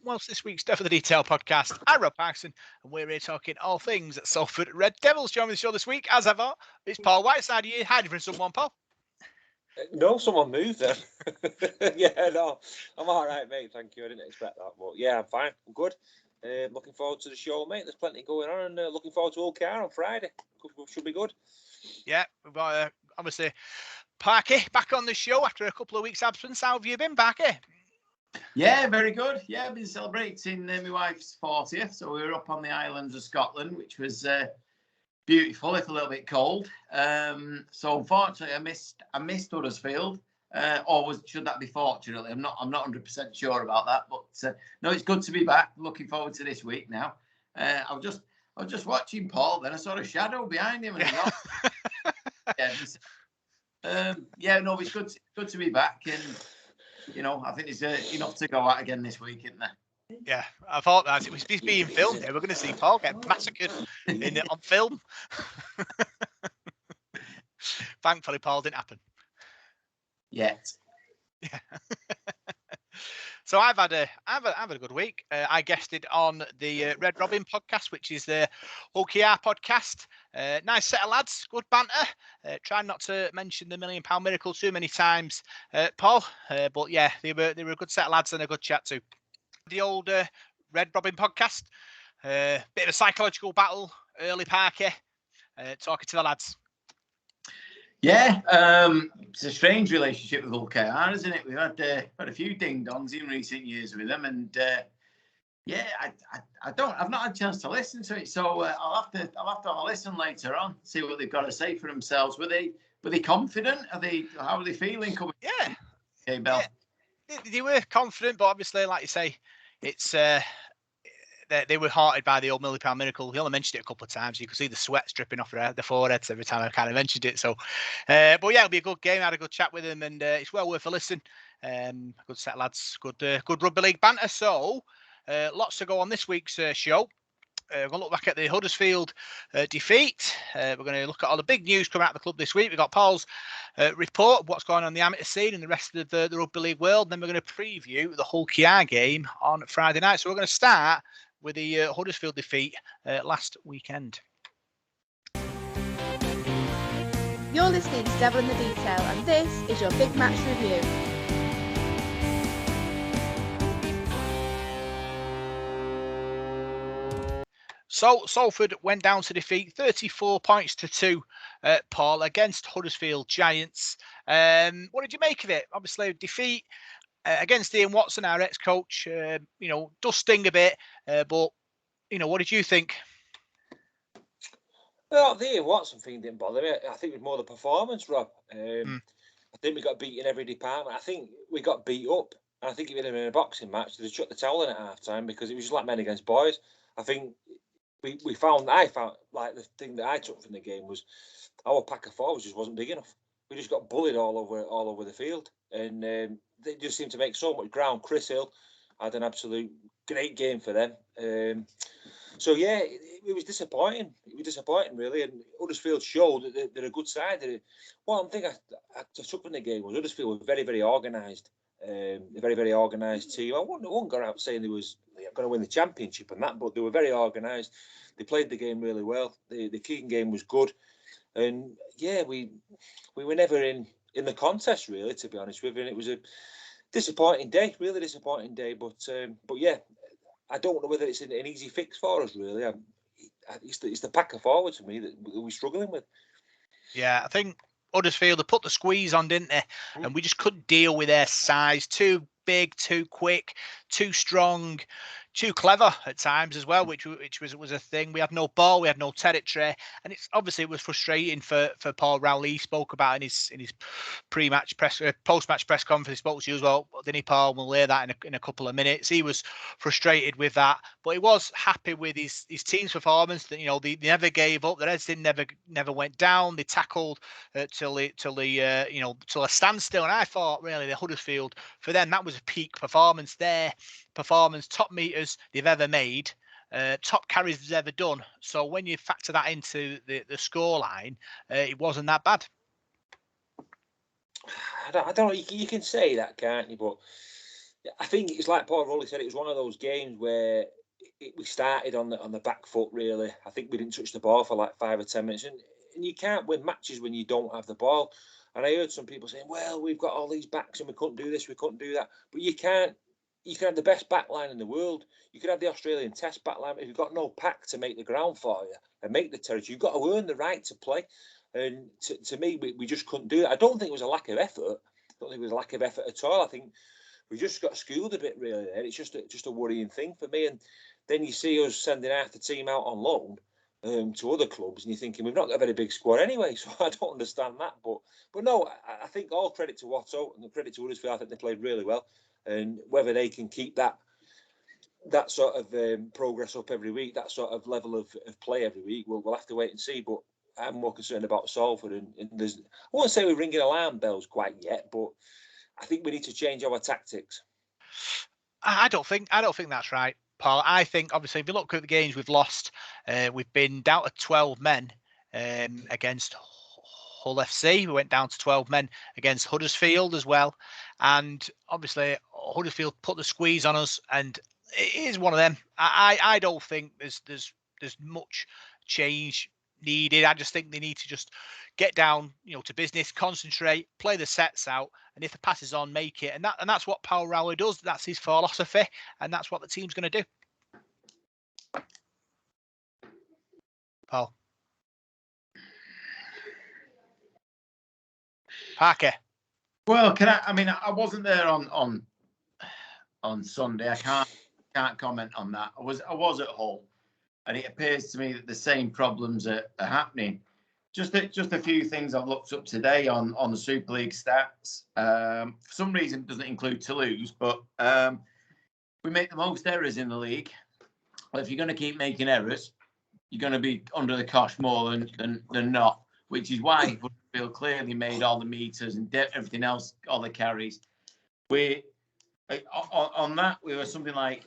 Well, this week's Death of the Detail podcast. I'm Rob Parkinson, and we're here talking all things at Salford Red Devils. Joining the show this week, as ever, is Paul Whiteside. Are you hiding from someone, Paul? No, someone moved then. Yeah, no, I'm all right, mate. Thank you. I didn't expect that, but yeah, I'm fine. I'm good. Looking forward to the show, mate. There's plenty going on, and looking forward to OKR on Friday. Should be good. Yeah, we've got obviously Parky back on the show after a couple of weeks' absence. How have you been, Parky? Yeah, very good. Yeah, I've been celebrating my wife's 40th, so we were up on the islands of Scotland, which was beautiful, if a little bit cold. So unfortunately, I missed Huddersfield. Should that be fortunately? I'm not 100% sure about that, but no, it's good to be back. Looking forward to this week now. I was just watching Paul, then I saw a shadow behind him, and no, it's good to be back, and I think it's enough to go at again this week, isn't there? Yeah, I thought that it was being filmed here. We're going to see Paul get massacred on film. Thankfully, Paul didn't happen. Yet. Yeah. So I've had a good week. I guested on the Red Robin podcast, which is the OKR podcast. Nice set of lads, good banter. Trying not to mention the £1 Million Miracle too many times, Paul. But yeah, they were a good set of lads and a good chat too. The old Red Robin podcast. Bit of a psychological battle, early Parky. Talking to the lads. Yeah, it's a strange relationship with OKR, isn't it? We've had a few ding-dongs in recent years with them, and I've not had a chance to listen to it, so I'll have to have a listen later on, see what they've got to say for themselves. Were they confident? How are they feeling coming? Yeah. Okay, Bell. Yeah, they were confident, but obviously, like you say, it's they were hearted by the old £1 Million Miracle. We only mentioned it a couple of times. You could see the sweat dripping off their foreheads every time I kind of mentioned it. So, but yeah, it'll be a good game. I had a good chat with them, and it's well worth a listen. Good set of lads, good rugby league banter. So, lots to go on this week's show. We're going to look back at the Huddersfield defeat. We're going to look at all the big news coming out of the club this week. We've got Paul's report of what's going on in the amateur scene and the rest of the rugby league world. Then we're going to preview the Hull KR game on Friday night. So we're going to start with the Huddersfield defeat last weekend. You're listening to Devil in the Detail, and this is your big match review. So Salford went down to defeat 34 points to 2, Paul, against Huddersfield Giants. What did you make of it? Obviously, defeat against Ian Watson, our ex-coach. Does sting a bit, but what did you think? Well, the Ian Watson thing didn't bother me. I think it was more the performance, Rob. I think we got beat in every department. I think we got beat up. And I think if it had been a boxing match, they'd shut the towel in at half time because it was just like men against boys. I think I found like the thing that I took from the game was our pack of forwards just wasn't big enough. We just got bullied all over the field, and they just seemed to make so much ground. Chris Hill had an absolute great game for them. So yeah, it was disappointing. It was disappointing, really. And Huddersfield showed that they're a good side. One thing I took from the game was Huddersfield was very, very organised. A very, very organised team. I wouldn't go out saying they were going to win the championship and that, but they were very organised. They played the game really well. The kicking game was good, and yeah, we were never in the contest, really, to be honest with you. And it was a disappointing day, really disappointing day. But yeah, I don't know whether it's an easy fix for us, really. It's the pack of forwards for me that we're struggling with. Yeah, I think Huddersfield, they put the squeeze on, didn't they? And we just couldn't deal with their size. Too big, too quick, too strong, too clever at times as well, which was a thing. We had no ball, we had no territory, and it was frustrating for Paul Rowley. He spoke about in his pre-match press, post-match press conference. He spoke to you as well, didn't he, Paul? We'll hear that in a couple of minutes. He was frustrated with that, but he was happy with his team's performance. That they never gave up. The Reds never went down. They tackled till a standstill. And I thought really the Huddersfield, for them, that was a peak performance. Their performance, top meters they've ever made, top carries they've ever done. So when you factor that into the scoreline, it wasn't that bad. I don't know. You can say that, can't you? But I think it's like Paul Rowley said. It was one of those games where we started on the back foot. Really, I think we didn't touch the ball for like 5 or 10 minutes, and you can't win matches when you don't have the ball. And I heard some people saying, "Well, we've got all these backs and we couldn't do this, we couldn't do that." But you can't. You can have the best back line in the world. You can have the Australian Test back line. If you've got no pack to make the ground for you and make the territory, you've got to earn the right to play. And to me, we just couldn't do it. I don't think it was a lack of effort. I don't think it was a lack of effort at all. I think we just got schooled a bit, really. There, it's just a worrying thing for me. And then you see us sending half the team out on loan to other clubs, and you're thinking we've not got a very big squad anyway. So I don't understand that. But no, I think all credit to Watto and the credit to Huddersfield. I think they played really well, and whether they can keep that sort of progress up every week, that sort of level of play every week, we'll have to wait and see. But I'm more concerned about Salford, and there's, I won't say we're ringing alarm bells quite yet, but I think we need to change our tactics. I don't think that's right, Paul. I think obviously if you look at the games we've lost, we've been down to 12 men against Hull FC. We went down to 12 men against Huddersfield as well, and obviously Huddersfield put the squeeze on us, and it is one of them. I don't think there's much change needed. I just think they need to just get down, to business, concentrate, play the sets out, and if the pass is on, make it. And that's what Paul Rowley does. That's his philosophy, and that's what the team's going to do. Paul. Parker. Well, I wasn't there on Sunday. I can't comment on that. I was at Hull, and it appears to me that the same problems are happening. Just a few things I've looked up today on the Super League stats. For some reason, it doesn't include Toulouse, but we make the most errors in the league. Well, if you're going to keep making errors, you're going to be under the cosh more than not, which is why Huddersfield clearly made all the meters and everything else, all the carries. On that, we were something like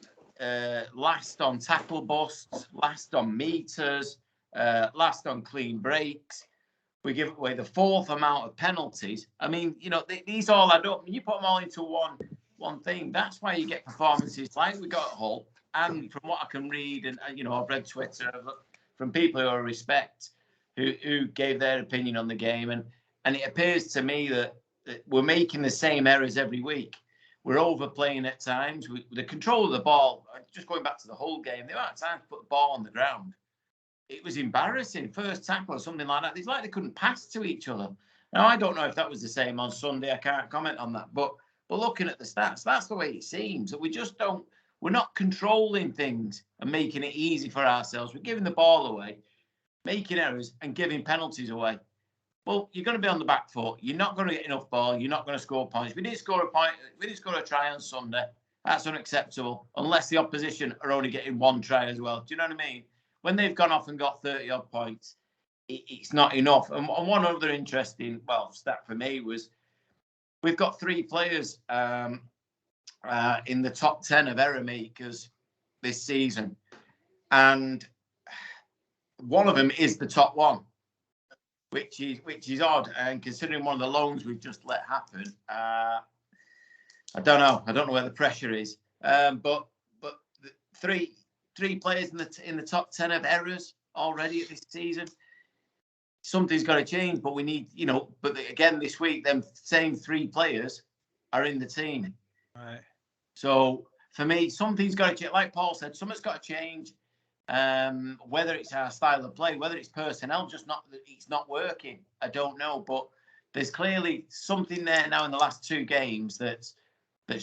last on tackle busts, last on meters, last on clean breaks. We give away the fourth amount of penalties. I mean, these all add up. You put them all into one thing. That's why you get performances like we got at Hull. And from what I can read, and I've read Twitter from people who I respect, who gave their opinion on the game, and it appears to me that we're making the same errors every week. We're overplaying at times. The control of the ball, just going back to the whole game, the amount of time to put the ball on the ground, it was embarrassing. First tackle or something like that. It's like they couldn't pass to each other. Now, I don't know if that was the same on Sunday. I can't comment on that. But looking at the stats, that's the way it seems. That we're not controlling things and making it easy for ourselves. We're giving the ball away, making errors and giving penalties away. Well, you're going to be on the back foot. You're not going to get enough ball. You're not going to score points. We didn't score a point. We didn't score a try on Sunday. That's unacceptable unless the opposition are only getting one try as well. Do you know what I mean? When they've gone off and got 30-odd points, it's not enough. And one other interesting, stat for me was we've got 3 players in the top 10 of error makers this season. And one of them is the top one, which is odd. And considering one of the loans we've just let happen, I don't know where the pressure is. But three players in the top 10 of errors already this season. Something's got to change, but we need, but again, this week, them same 3 players are in the team. Right. So for me, something's got to change. Like Paul said, something's got to change. Whether it's our style of play, whether it's personnel, it's not working. I don't know, but there's clearly something there now in the last 2 games that's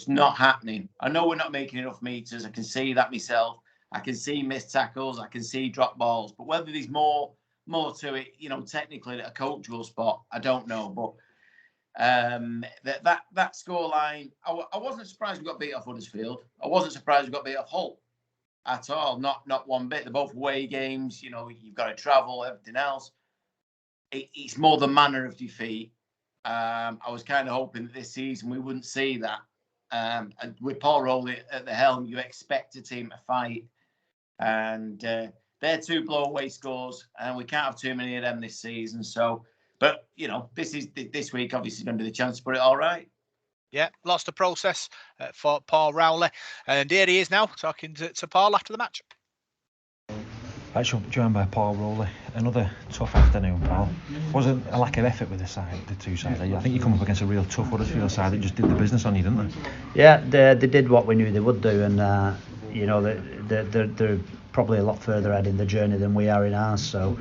not happening. I know we're not making enough meters. I can see that myself. I can see missed tackles. I can see drop balls. But whether there's more to it, technically at a coach will spot, I don't know. But that scoreline, I wasn't surprised we got beat off Huddersfield. I wasn't surprised we got beat off Hull at all. Not one bit. They're both away games. You've got to travel, everything else. It's more the manner of defeat. I was kind of hoping that this season we wouldn't see that. And with Paul Rowley at the helm, you expect a team to fight. And they're 2 blow-away scores, and we can't have too many of them this season. So, but this week obviously going to be the chance to put it all right. Yeah, lots to process for Paul Rowley. And here he is now talking to Paul after the match. Actually, joined by Paul Rowley. Another tough afternoon, Paul. Wasn't a lack of effort with the two sides. I think you come up against a real tough Huddersfield side that just did the business on you, didn't they? Yeah, they did what we knew they would do, and they're probably a lot further ahead in the journey than we are in ours. So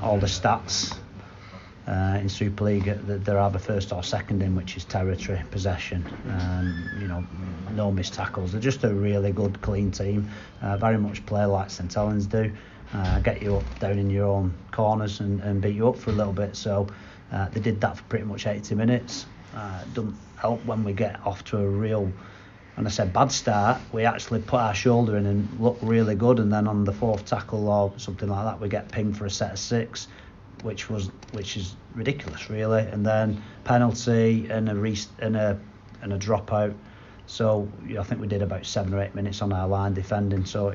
all the stats in Super League, they're either first or second in, which is territory, possession, no missed tackles. They're just a really good, clean team. Very much play like St Helens do. Get you up down in your own corners and beat you up for a little bit. So they did that for pretty much 80 minutes. It doesn't help when we get off to a real, and I said bad start, we actually put our shoulder in and look really good, and then on the fourth tackle or something like that we get pinged for a set of 6, which is ridiculous really, and then penalty and a dropout. So I think we did about 7 or 8 minutes on our line defending, so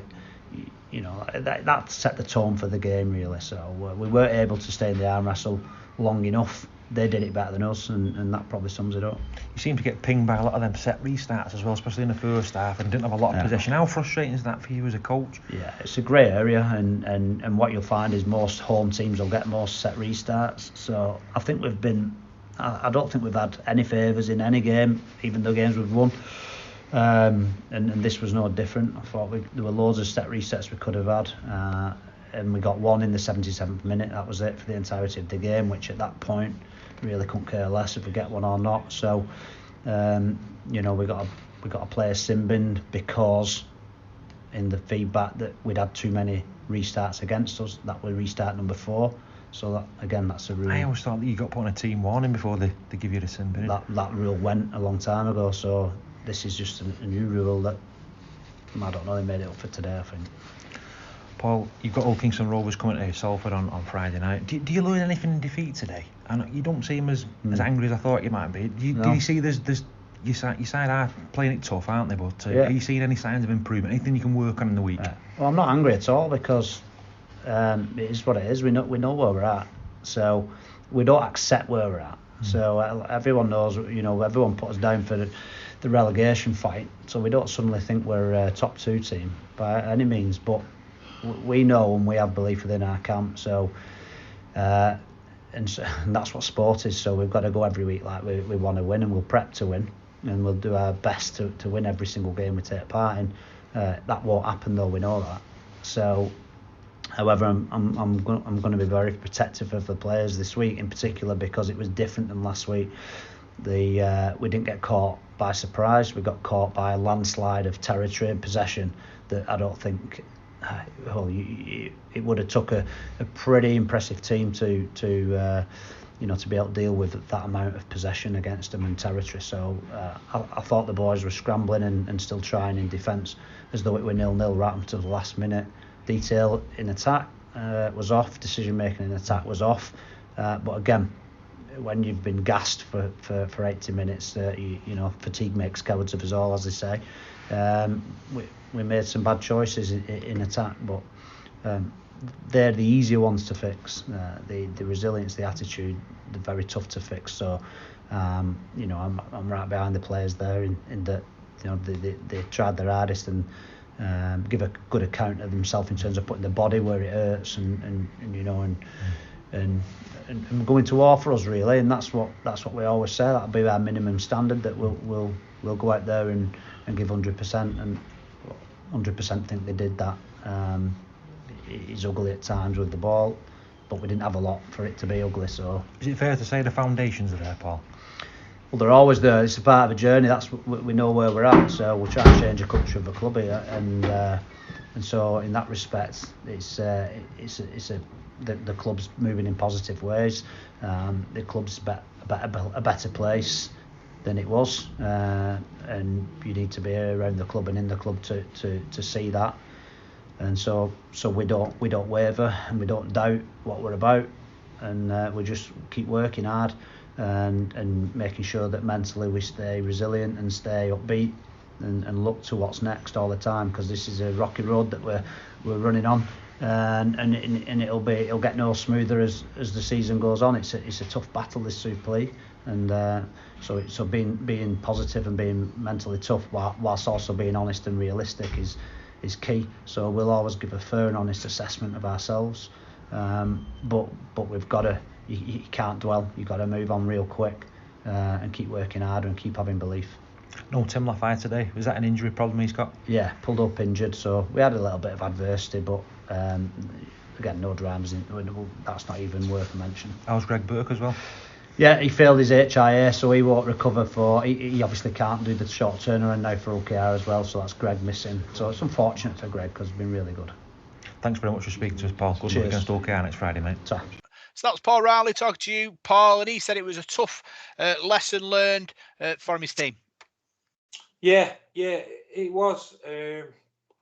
that set the tone for the game really. So we weren't able to stay in the arm wrestle long enough. They did it better than us, and that probably sums it up. You seem to get pinged by a lot of them set restarts as well, especially in the first half, and didn't have a lot of possession. How frustrating is that for you as a coach? Yeah, it's a grey area, and what you'll find is most home teams will get most set restarts. So I think I don't think we've had any favours in any game, even the games we've won. And this was no different. I thought there were loads of set resets we could have had, and we got one in the 77th minute. That was it for the entirety of the game, which at that point really couldn't care less if we get one or not. So we got a player sin-binned because in the feedback that we'd had too many restarts against us. That was restart number 4. So that's a rule. I always thought that you got put on a team warning before they give you the sin-bin. That rule went a long time ago, so this is just a new rule that, I don't know, they made it up for today, I think. Paul, you've got Old Kingston Rovers coming to Salford on Friday night. Do you learn anything in defeat today? And you don't seem as angry as I thought you might be. Do you see there's your side are playing it tough, aren't they? But are you seeing any signs of improvement? Anything you can work on in the week? Well, I'm not angry at all, because it is what it is. We know where we're at, so we don't accept where we're at. So everyone knows, everyone put us down for the relegation fight, so we don't suddenly think we're a top 2 team by any means, but we know and we have belief within our camp. So and that's what sport is. So we've got to go every week like we want to win, and we'll prep to win, and we'll do our best to win every single game we take part in. That won't happen though, we know that. So however, I'm going to be very protective of the players this week in particular, because it was different than last week. We didn't get caught by surprise. We got caught by a landslide of territory and possession that I don't think it would have took a pretty impressive team to be able to deal with that amount of possession against them and territory. So I thought the boys were scrambling and still trying in defence as though it were 0-0 right until the last minute. Detail in attack was off. Decision making in attack was off. But again, when you've been gassed for 80 minutes, fatigue makes cowards of us all, as they say. We made some bad choices in attack, but they're the easier ones to fix. The resilience, the attitude, they're very tough to fix. So, I'm right behind the players there in that they tried their hardest and give a good account of themselves in terms of putting the body where it hurts and going to war for us really, and that's what we always say. That'll be our minimum standard, that we'll go out there and give 100%, and 100% think they did that. It's ugly at times with the ball, but we didn't have a lot for it to be ugly. So is it fair to say the foundations are there, Paul? Well, they're always there. It's a part of a journey. We know where we're at, so we'll try and change the culture of the club here, and so in that respect, the club's moving in positive ways. The club's a better place than it was, and you need to be around the club and in the club to see that. And so we don't waver, and we don't doubt what we're about, and we just keep working hard and making sure that mentally we stay resilient and stay upbeat and look to what's next all the time, because this is a rocky road that we're running on, and it'll get no smoother as the season goes on. It's a tough battle, this Super League, And so being positive and being mentally tough whilst also being honest and realistic is key. So we'll always give a fair and honest assessment of ourselves, but we've got to, you can't dwell. You've got to move on real quick and keep working harder and keep having belief. No Tim Lafayette today. Was that an injury problem he's got? Yeah, pulled up injured. So we had a little bit of adversity, but again, no dramas. That's not even worth a mention. How's Greg Burke as well? Yeah, he failed his HIA, so he won't recover for. He obviously can't do the short turnaround now for OKR as well, so that's Greg missing. So it's unfortunate for Greg because he's been really good. Thanks very much for speaking to us, Paul. Good luck against OKR next Friday, mate. So that was Paul Rowley talking to you, Paul, and he said it was a tough lesson learned from his team. Yeah, it was. I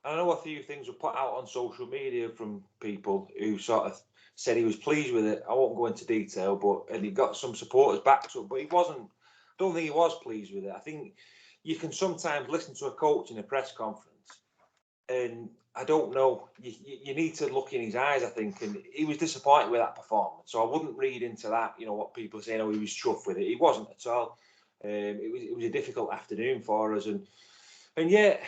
know a few things were put out on social media from people who sort of said he was pleased with it. I won't go into detail, and he got some supporters back to it, but he wasn't. I don't think he was pleased with it. I think you can sometimes listen to a coach in a press conference, and I don't know. You need to look in his eyes, I think, and he was disappointed with that performance. So I wouldn't read into that. You know what people are saying? Oh, he was chuffed with it. He wasn't at all. It was a difficult afternoon for us, and yeah,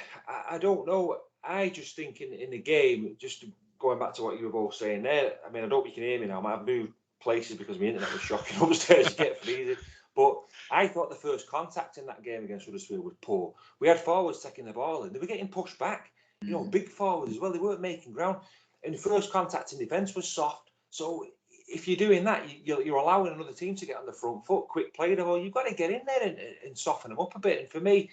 I don't know. I just think in the game, just going back to what you were both saying there. I mean, I don't know if you can hear me now. I might have moved places because my internet was shocking upstairs to get freezing. But I thought the first contact in that game against Huddersfield was poor. We had forwards taking the ball and they were getting pushed back. You know, big forwards as well. They weren't making ground. And the first contact in defence was soft. So if you're doing that, you're allowing another team to get on the front foot, quick play. Well, you've got to get in there and soften them up a bit. And for me,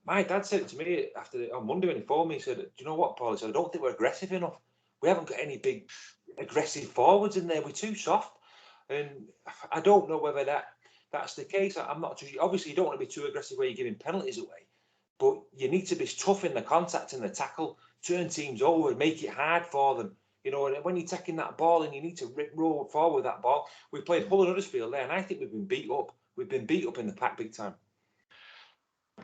my dad said it to me on Monday when he phoned me. He said, "Do you know what, Paul?" He said, "I don't think we're aggressive enough. We haven't got any big aggressive forwards in there. We're too soft." And I don't know whether that's the case. I'm not too. Obviously, you don't want to be too aggressive where you're giving penalties away, but you need to be tough in the contact and the tackle, turn teams over, make it hard for them. You know, and when you're taking that ball and you need to roll forward with that ball, we played Hull and Huddersfield there, and I think we've been beat up. We've been beat up in the pack big time.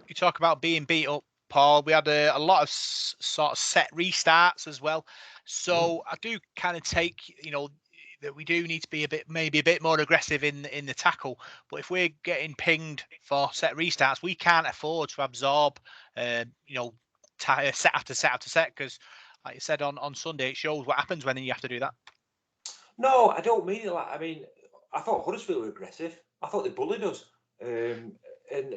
You talk about being beat up, Paul. We had a lot of sort of set restarts as well. So I do kind of take, that we do need to be maybe a bit more aggressive in the tackle. But if we're getting pinged for set restarts, we can't afford to absorb, set after set after set. Because, like you said on Sunday, it shows what happens when you have to do that. No, I don't mean it like. I mean, I thought Huddersfield were aggressive. I thought they bullied us. And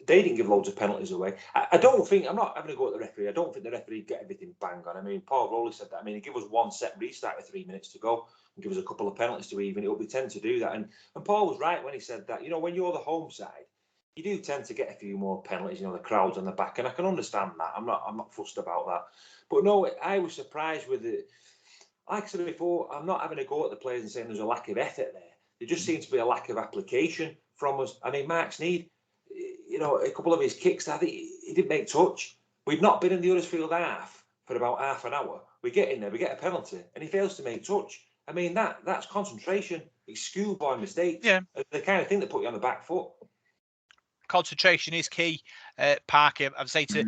they didn't give loads of penalties away. I don't think, I'm not having to go at the referee. I don't think the referee get everything bang on. I mean, Paul Rowley said that. I mean, he gave us one set restart with 3 minutes to go and give us a couple of penalties to even it up. We tend to do that. And Paul was right when he said that, when you're the home side, you do tend to get a few more penalties, the crowd's on the back. And I can understand that. I'm not fussed about that. But no, I was surprised with it. Like I said before, I'm not having to go at the players and saying there's a lack of effort there. There just seems to be a lack of application from us. I mean, Mark Sneed, a couple of his kicks, I think he didn't make touch. We've not been in the Huddersfield half for about half an hour. We get in there, we get a penalty, and he fails to make touch. I mean, that's concentration. It's schoolboy mistakes. Yeah. The kind of thing that put you on the back foot. Concentration is key, Parker. I'd say to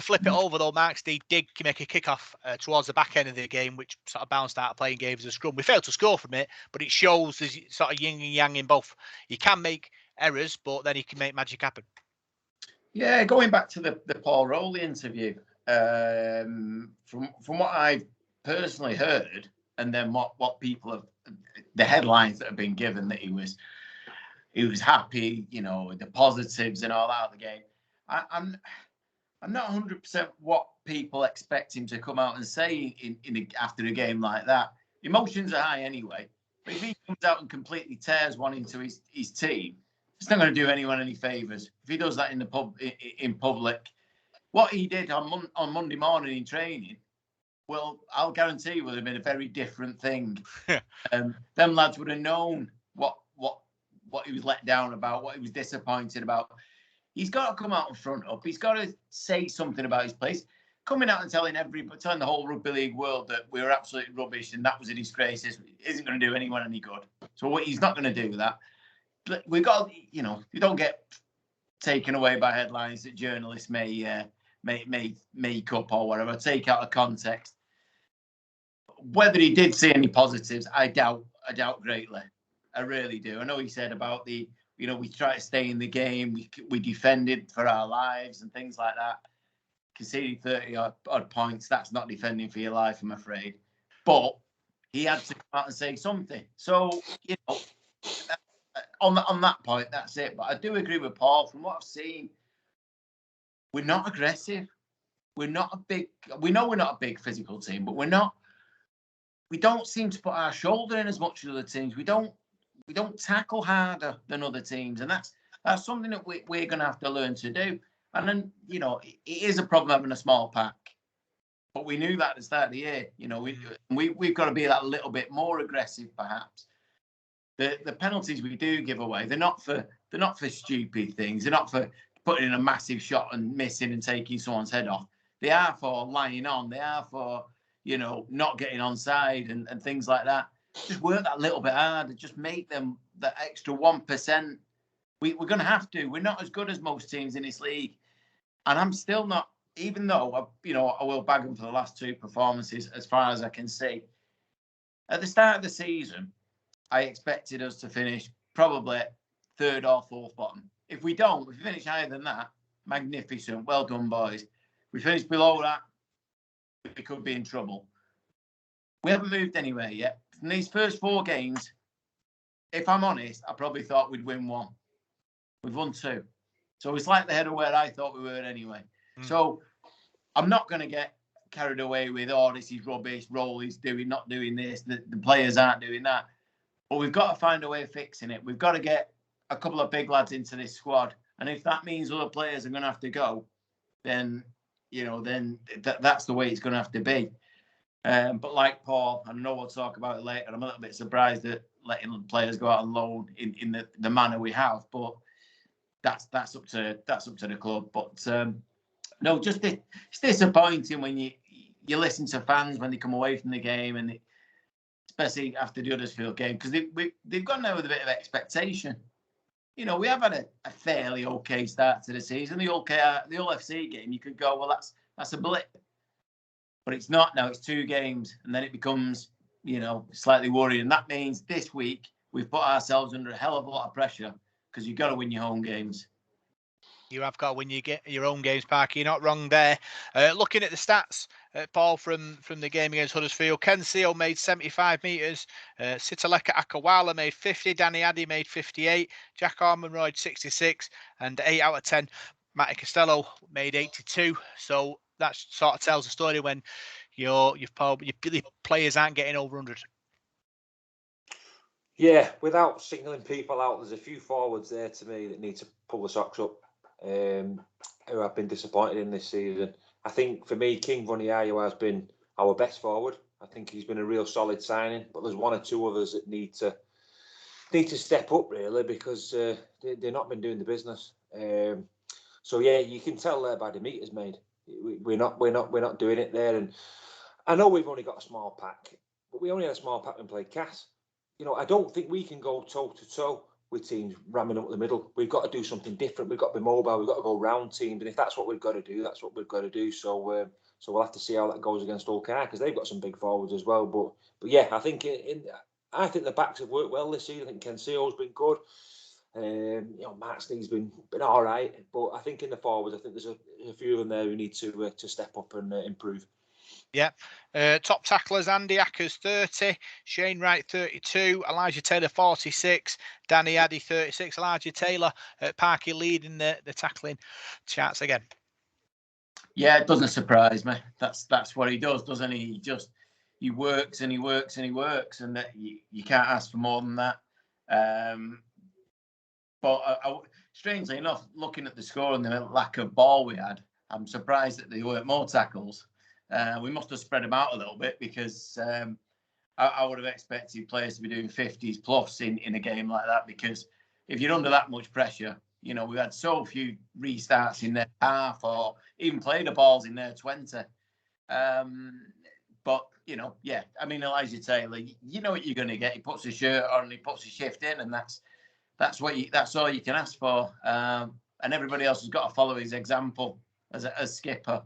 flip it over though, Mark Sneed did make a kickoff towards the back end of the game, which sort of bounced out of playing games as a scrum. We failed to score from it, but it shows there's sort of yin and yang in both. You can make errors, but then you can make magic happen. Yeah, going back to the Paul Rowley interview, from what I've personally heard, and then what people have, the headlines that have been given, that he was happy, the positives and all that of the game. I'm not 100% what people expect him to come out and say after a game like that. Emotions are high anyway, but if he comes out and completely tears one into his team, it's not going to do anyone any favours. If he does that in public, what he did on Monday morning in training, well, I'll guarantee would have been a very different thing. Them lads would have known what he was let down about, what he was disappointed about. He's got to come out and front up. He's got to say something about his place. Coming out and telling the whole rugby league world that we were absolutely rubbish and that was a disgrace isn't going to do anyone any good. So he's not going to do that. But we got, you don't get taken away by headlines that journalists may make up or whatever, take out of context. Whether he did see any positives, I doubt greatly. I really do. I know he said about we tried to stay in the game. We defended for our lives and things like that. Conceded 30 odd points. That's not defending for your life, I'm afraid. But he had to come out and say something. So, on that point, that's it. But I do agree with Paul. From what I've seen, we're not aggressive. We know we're not a big physical team, but we don't seem to put our shoulder in as much as other teams. We don't tackle harder than other teams, and that's something that we're going to have to learn to do. And then, it is a problem having a small pack, but we knew that at the start of the year. We've got to be that little bit more aggressive, perhaps. The penalties we do give away, they're not for stupid things. They're not for putting in a massive shot and missing and taking someone's head off. They are for lying on. They are for, not getting onside and things like that. Just work that little bit harder. Just make them that extra 1%. We're going to have to. We're not as good as most teams in this league. And I'm still not, even though, I will bag them for the last two performances as far as I can see. At the start of the season, I expected us to finish probably third or fourth bottom. If we finish higher than that, magnificent. Well done, boys. If we finish below that, we could be in trouble. We haven't moved anywhere yet. From these first 4 games, if I'm honest, I probably thought we'd win 1. We've won 2. So it's like the head of where I thought we were anyway. So I'm not going to get carried away with, this is rubbish, Rowley's not doing this, the players aren't doing that. But we've got to find a way of fixing it. We've got to get a couple of big lads into this squad. And if that means other players are going to have to go, then, that's the way it's going to have to be. But like Paul, I know we'll talk about it later, I'm a little bit surprised at letting players go out on loan in the manner we have. But that's up to the club. But no, it's disappointing when you listen to fans when they come away from the game, and especially after the Huddersfield game, because they've gone there with a bit of expectation. We have had a fairly okay start to the season. The Hull FC game, you could go, well, that's a blip. But it's not now. It's 2 games, and then it becomes, slightly worrying. That means this week we've put ourselves under a hell of a lot of pressure because you've got to win your home games. You have got to win your own games, Parker. You're not wrong there. Looking at the stats, Paul, from the game against Huddersfield, Ken Seal made 75 metres, Sitaleka Akawala made 50, Danny Addy made 58, Jack Armonroyd 66, and 8 out of 10, Matty Costello made 82. So that sort of tells the story when your players aren't getting over 100. Yeah, without singling people out, there's a few forwards there to me that need to pull the socks up. Who I've been disappointed in this season. I think for me, King Vuniayo has been our best forward. I think he's been a real solid signing, but there's 1 or 2 others that need to step up really, because they've not been doing the business. So yeah, you can tell there by the meters made. We're not doing it there. And I know we've only got a small pack, but we only had a small pack when we played Cass. I don't think we can go toe to toe with teams ramming up the middle. We've got to do something different. We've got to be mobile. We've got to go round teams. And if that's what we've got to do, that's what we've got to do. So we'll have to see how that goes against Hull because they've got some big forwards as well. But yeah, I think the backs have worked well this season. I think Ken Seo's been good. Mark Sneed's been all right. But I think in the forwards, I think there's a few of them there who need to step up and improve. Yeah. Top tacklers, Andy Ackers 30, Shane Wright 32, Elijah Taylor 46, Danny Addy 36. Elijah Taylor at Parky leading the tackling charts again. Yeah, it doesn't surprise me. That's what he does, doesn't he? He works and he works and he works, and that you can't ask for more than that. But strangely enough, looking at the score and the lack of ball we had, I'm surprised that there weren't more tackles. We must have spread them out a little bit, because I would have expected players to be doing 50s plus in a game like that, because if you're under that much pressure, we've had so few restarts in their half or even played the balls in their 20. But, yeah, I mean, Elijah Taylor, you know what you're going to get. He puts his shirt on, he puts his shift in, and that's all you can ask for. And everybody else has got to follow his example as skipper.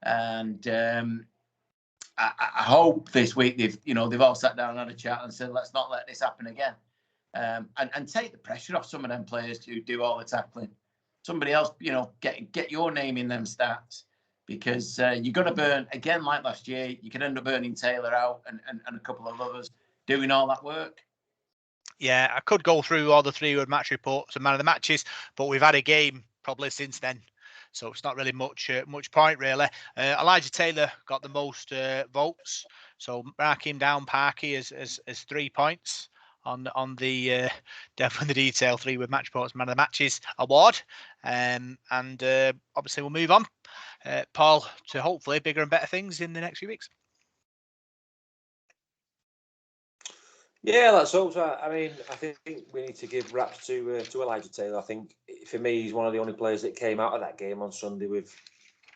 And I hope this week they've all sat down and had a chat and said, let's not let this happen again. and take the pressure off some of them players who do all the tackling. Somebody else, get your name in them stats, because you're going to burn, again, like last year, you could end up burning Taylor out and a couple of others doing all that work. Yeah, I could go through all the 3-word match reports and man of the matches, but we've had a game probably since then, so it's not really much point, really. Elijah Taylor got the most votes, so mark him down, Parky, as 3 points on the Devil in the Detail 3-word match reports man of the matches award. And obviously we'll move on, Paul, to hopefully bigger and better things in the next few weeks. Yeah, let's hope so. I mean, I think we need to give raps to Elijah Taylor. I think, for me, he's one of the only players that came out of that game on Sunday with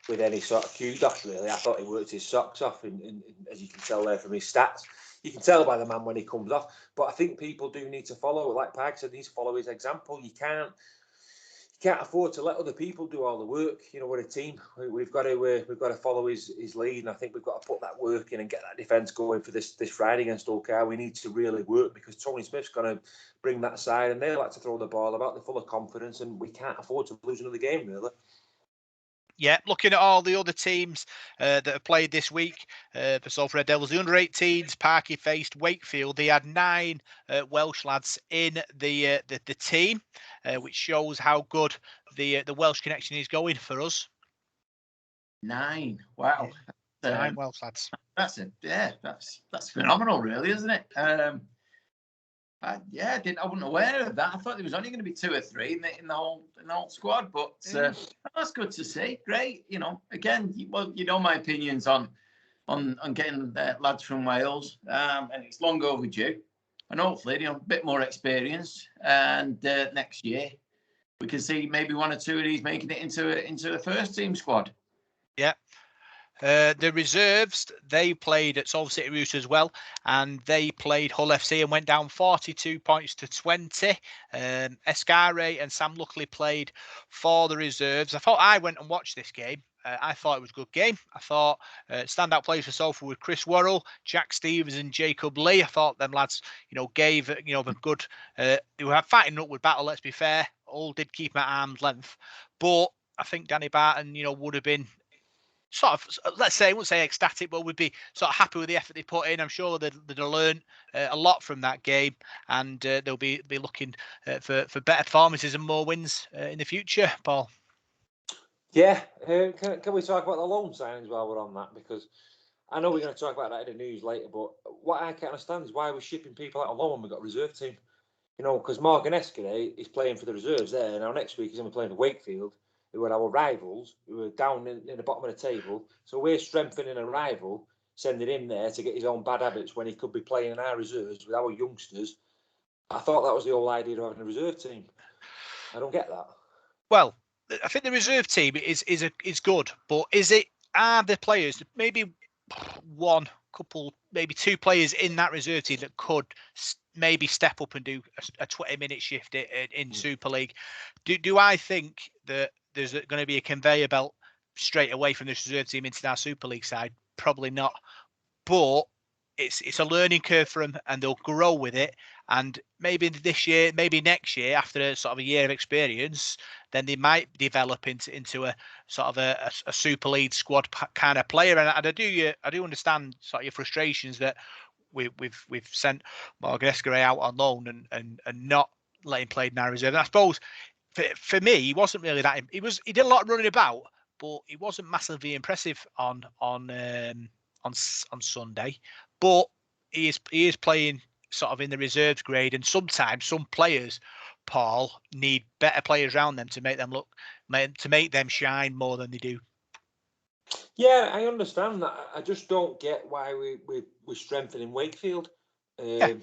any sort of kudos, really. I thought he worked his socks off, as you can tell there from his stats. You can tell by the man when he comes off. But I think people do need to follow, like Park said, need to follow his example. You can't afford to let other people do all the work. We're a team. We've got to follow his lead, and I think we've got to put that work in and get that defence going for this Friday against Ulcar. We need to really work, because Tony Smith's going to bring that side, and they like to throw the ball about. They're full of confidence, and we can't afford to lose another game, really. Yeah, looking at all the other teams that have played this week, for Salford Red Devils, the under-18s, Parky faced Wakefield. They had 9 Welsh lads in the team, which shows how good the Welsh connection is going for us. 9, wow! 9 Welsh lads. That's phenomenal, really, isn't it? I wasn't aware of that. I thought there was only going to be 2 or 3 in the whole squad, but that's good to see. Great, again, my opinions on getting lads from Wales, and it's long overdue, and hopefully, a bit more experience, and next year we can see maybe 1 or 2 of these making it into the first team squad. Yeah. The reserves, they played at Salford City Roosters as well, and they played Hull FC and went down 42 points to 20. Escare and Sam Luckley played for the reserves. I went and watched this game. I thought it was a good game. I thought standout players for Salford were Chris Worrell, Jack Stevens and Jacob Lee. I thought them lads, gave, them good, they were fighting an upward battle, let's be fair. All did keep them at arm's length. But I think Danny Barton, would have been sort of, let's say, I wouldn't say ecstatic, but would be sort of happy with the effort they put in. I'm sure they'd learn a lot from that game, and they'll be looking for better performances and more wins in the future, Paul. Yeah, can we talk about the loan signings while we're on that? Because I know we're going to talk about that in the news later, but what I can't understand is why we're shipping people out on loan when we've got a reserve team. Because Morgan Escalay is playing for the reserves there. Now, next week he's going to be playing for Wakefield, who are our rivals, who are down in the bottom of the table. So we're strengthening a rival, sending him there to get his own bad habits when he could be playing in our reserves with our youngsters. I thought that was the whole idea of having a reserve team. I don't get that. Well, I think the reserve team is good, but are the players, maybe maybe 2 players in that reserve team that could maybe step up and do a 20-minute shift in Super League? Do I think that there's going to be a conveyor belt straight away from this reserve team into our Super League side? Probably not. But it's a learning curve for them, and they'll grow with it. And maybe this year, maybe next year, after a sort of a year of experience, then they might develop into a sort of a Super League squad kind of player. And I do understand sort of your frustrations that we've sent Morgan Escalay out on loan and not letting him play in our reserve. And I suppose for me, he wasn't really that. He did a lot of running about, but he wasn't massively impressive on Sunday. But he is playing sort of in the reserves grade, and sometimes some players, Paul, need better players around them to make them shine more than they do. Yeah, I understand that. I just don't get why we're strengthening Wakefield. I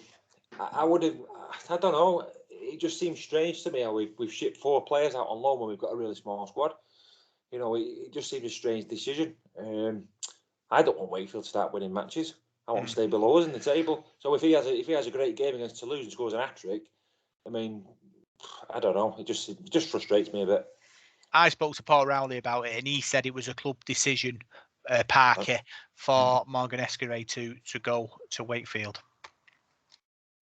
don't know. It just seems strange to me how we've shipped 4 players out on loan when we've got a really small squad. It just seems a strange decision. I don't want Wakefield to start winning matches. I want to stay below us in the table. So if he has a great game against Toulouse and scores an hat-trick, I mean, I don't know. It just frustrates me a bit. I spoke to Paul Rowley about it, and he said it was a club decision, Parker, for Morgan Escalay to go to Wakefield.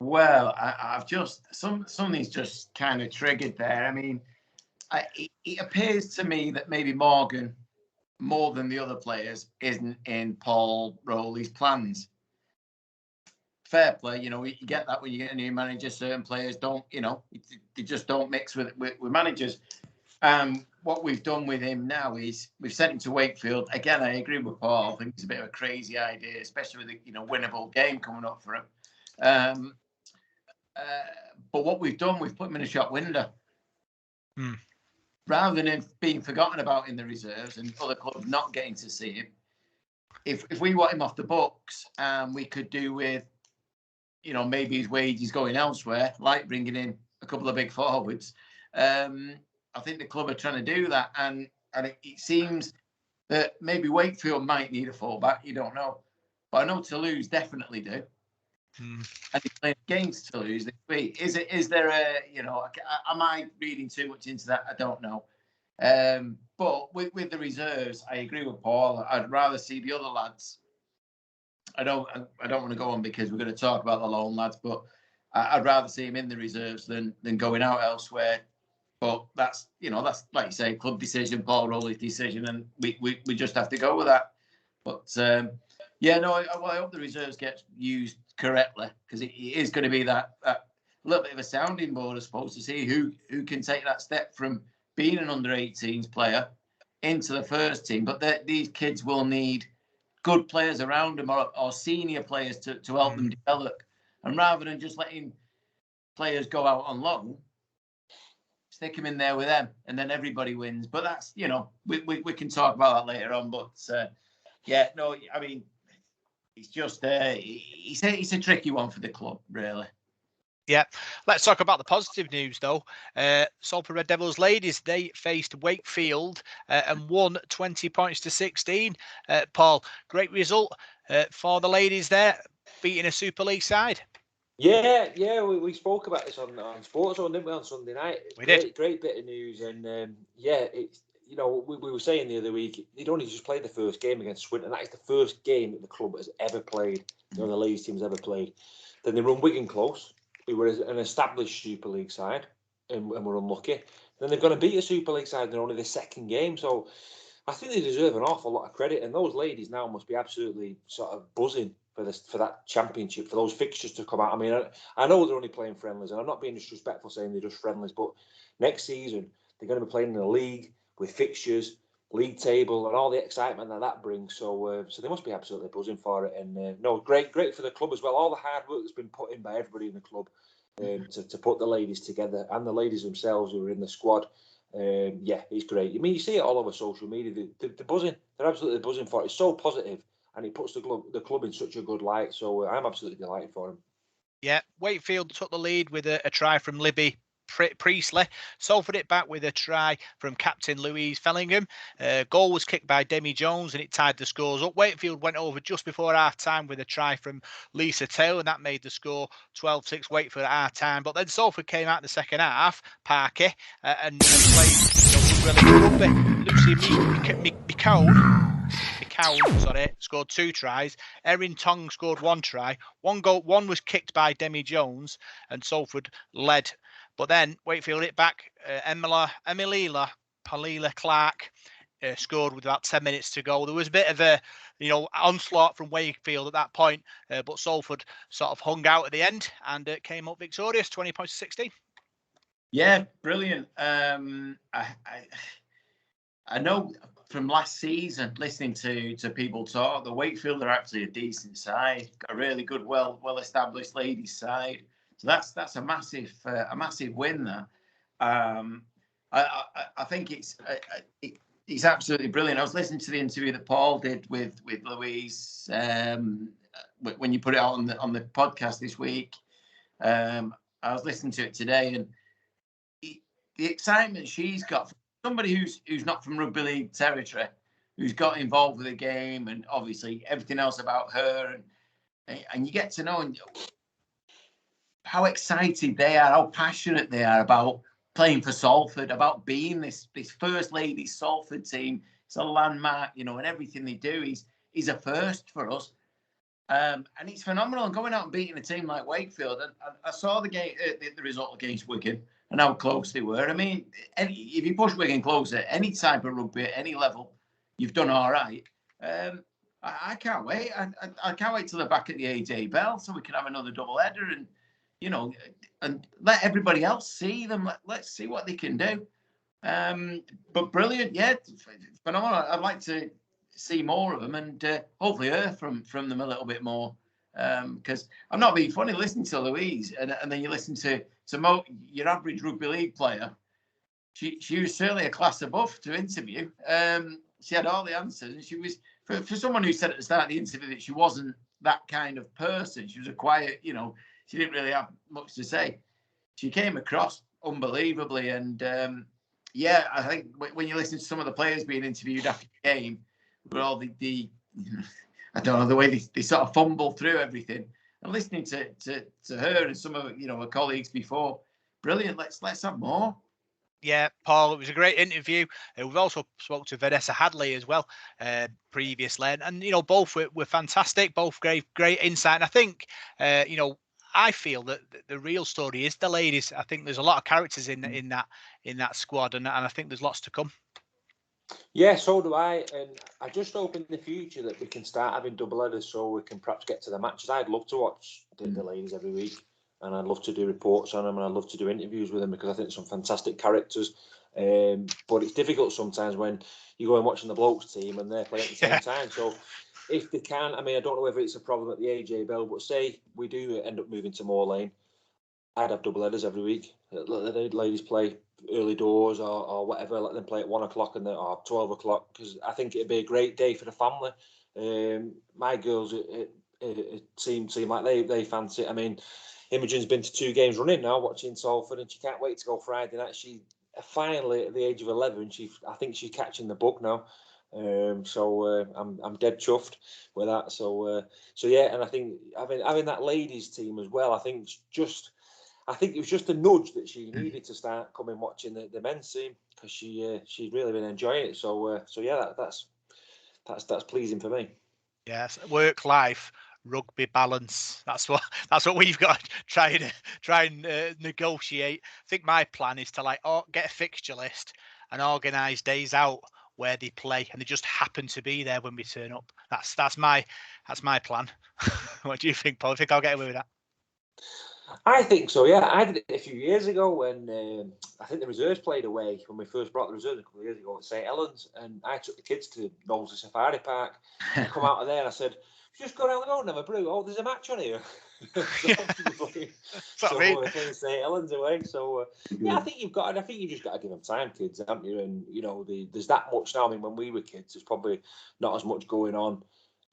Well, I've just something's just kind of triggered there. I mean, it appears to me that maybe Morgan, more than the other players, isn't in Paul Rowley's plans. Fair play, you get that when you get a new manager. Certain players don't, they just don't mix with managers. What we've done with him now is we've sent him to Wakefield. Again, I agree with Paul. I think it's a bit of a crazy idea, especially with the winnable game coming up for him. But what we've done, we've put him in a shop window. Rather than him being forgotten about in the reserves and other clubs not getting to see him. If we want him off the books, we could do with, maybe his wages going elsewhere, like bringing in a couple of big forwards. I think the club are trying to do that, and it seems that maybe Wakefield might need a fullback. You don't know, but I know Toulouse definitely do. And he's playing against Toulouse this week. Is there a am I reading too much into that? I don't know. But with the reserves, I agree with Paul. I'd rather see the other lads. I don't want to go on because we're going to talk about the lone lads, but I'd rather see him in the reserves than going out elsewhere. But that's like you say, club decision, Paul Rowley's decision, and we just have to go with that. But I hope the reserves get used correctly, because it is going to be that little bit of a sounding board, I suppose, to see who can take that step from being an under-18s player into the first team. But these kids will need good players around them or senior players to help them develop. And rather than just letting players go out on loan, stick them in there with them, and then everybody wins. But that's, we can talk about that later on. But I mean, it's just it's a tricky one for the club, really. Yeah, let's talk about the positive news though. Salford Red Devils ladies, they faced Wakefield and won 20 points to 16. Paul, great result for the ladies there, beating a Super League side. Yeah, we spoke about this on Sports Zone, didn't we, on Sunday night? We did. Great bit of news, and it's we were saying the other week they'd only just played the first game against Swinton. That is the first game that the club has ever played. The ladies team's ever played. Then they run Wigan close. We were an established Super League side, and we're unlucky. Then they're going to beat a Super League side in only the second game. So I think they deserve an awful lot of credit. And those ladies now must be absolutely sort of buzzing for that championship, for those fixtures to come out. I mean, I know they're only playing friendlies, and I'm not being disrespectful saying they're just friendlies, but next season they're going to be playing in the league with fixtures, league table, and all the excitement that brings. So they must be absolutely buzzing for it. And great for the club as well. All the hard work that's been put in by everybody in the club to put the ladies together, and the ladies themselves who are in the squad. It's great. I mean, you see it all over social media. They're buzzing. They're absolutely buzzing for it. It's so positive, and it puts the club in such a good light. So I'm absolutely delighted for them. Yeah, Wakefield took the lead with a try from Libby Priestley. Salford it back with a try from captain Louise Fellingham. Goal was kicked by Demi Jones, and it tied the scores up. Wakefield went over just before half time with a try from Lisa Taylor, and that made the score 12-6 Wakefield at half time. But then Salford came out in the second half, Parky, and played really good rugby. Lucy McCown scored 2 tries. Erin Tong scored 1 try. One was kicked by Demi Jones, and Salford led. But then Wakefield hit back. Emilila Palila Clark scored with about 10 minutes to go. There was a bit of a onslaught from Wakefield at that point, but Salford sort of hung out at the end and came up victorious, 20 points to 16. Yeah, brilliant. I know from last season, listening to people talk, the Wakefield are actually a decent side, got a really good, well-established ladies side. So that's a massive win there. I think it's absolutely brilliant. I was listening to the interview that Paul did with Louise when you put it out on the podcast this week. I was listening to it today, and the excitement she's got from somebody who's not from rugby league territory, who's got involved with the game, and obviously everything else about her, and you get to know how excited they are, how passionate they are about playing for Salford, about being this first ladies Salford team. It's a landmark, and everything they do is a first for us. And it's phenomenal going out and beating a team like Wakefield. And I saw the game, the result against Wigan, and how close they were. I mean, if you push Wigan closer, any type of rugby at any level, you've done all right. I can't wait. I can't wait till they're back at the AJ Bell so we can have another double header and, you know, and let everybody else see them. Let's see what they can do. But brilliant, yeah, phenomenal. I'd like to see more of them and hopefully hear from them a little bit more. Because I'm not being funny listening to Louise, and then you listen to your average rugby league player. She was certainly a class above to interview. She had all the answers, and she was for someone who said at the start of the interview that she wasn't that kind of person. She was a quiet, you know, she didn't really have much to say. She came across unbelievably, and yeah, I think when you listen to some of the players being interviewed after the game, with all the I don't know, the way they sort of fumble through everything, and listening to her and some of her colleagues before, brilliant. Let's have more. Yeah, Paul, it was a great interview. We've also spoke to Vanessa Hadley as well previously, and both were fantastic, both great insight. And I think I feel that the real story is the ladies. I think there's a lot of characters in that squad, and I think there's lots to come. Yeah, so do I, and I just hope in the future that we can start having double headers so we can perhaps get to the matches. I'd love to watch the ladies every week, and I'd love to do reports on them, and I'd love to do interviews with them because I think some fantastic characters. But it's difficult sometimes when you go and watching the blokes team and they're playing at the same time. So if they can, I mean, I don't know whether it's a problem at the AJ Bell, but say we do end up moving to Moor Lane, I'd have double headers every week. Let the ladies play early doors or whatever. Let them play at 1 o'clock or 12 o'clock because I think it'd be a great day for the family. My girls it seem like they fancy it. I mean, Imogen's been to 2 games running now, watching Salford, and she can't wait to go Friday night. She finally at the age of 11, I think she's catching the bug now. So I'm dead chuffed with that. So yeah, and I think having that ladies team as well, I think it was just a nudge that she needed to start coming watching the men's team because she's really been enjoying it. So yeah, that's pleasing for me. Yes, work life rugby balance. That's what we've got to try and negotiate. I think my plan is to get a fixture list and organise days out where they play, and they just happen to be there when we turn up. That's my plan. What do you think, Paul? I think I'll get away with that. I think so, yeah. I did it a few years ago when I think the reserves played away when we first brought the reserves a couple of years ago at St Helens, and I took the kids to Knowsley Safari Park. I come out of there and I said, just go down the road and have a brew. Oh, there's a match on here. So we're playing St Helens away. So yeah, I think you've just got to give them time, kids, haven't you? And there's that much now. I mean, when we were kids, there's probably not as much going on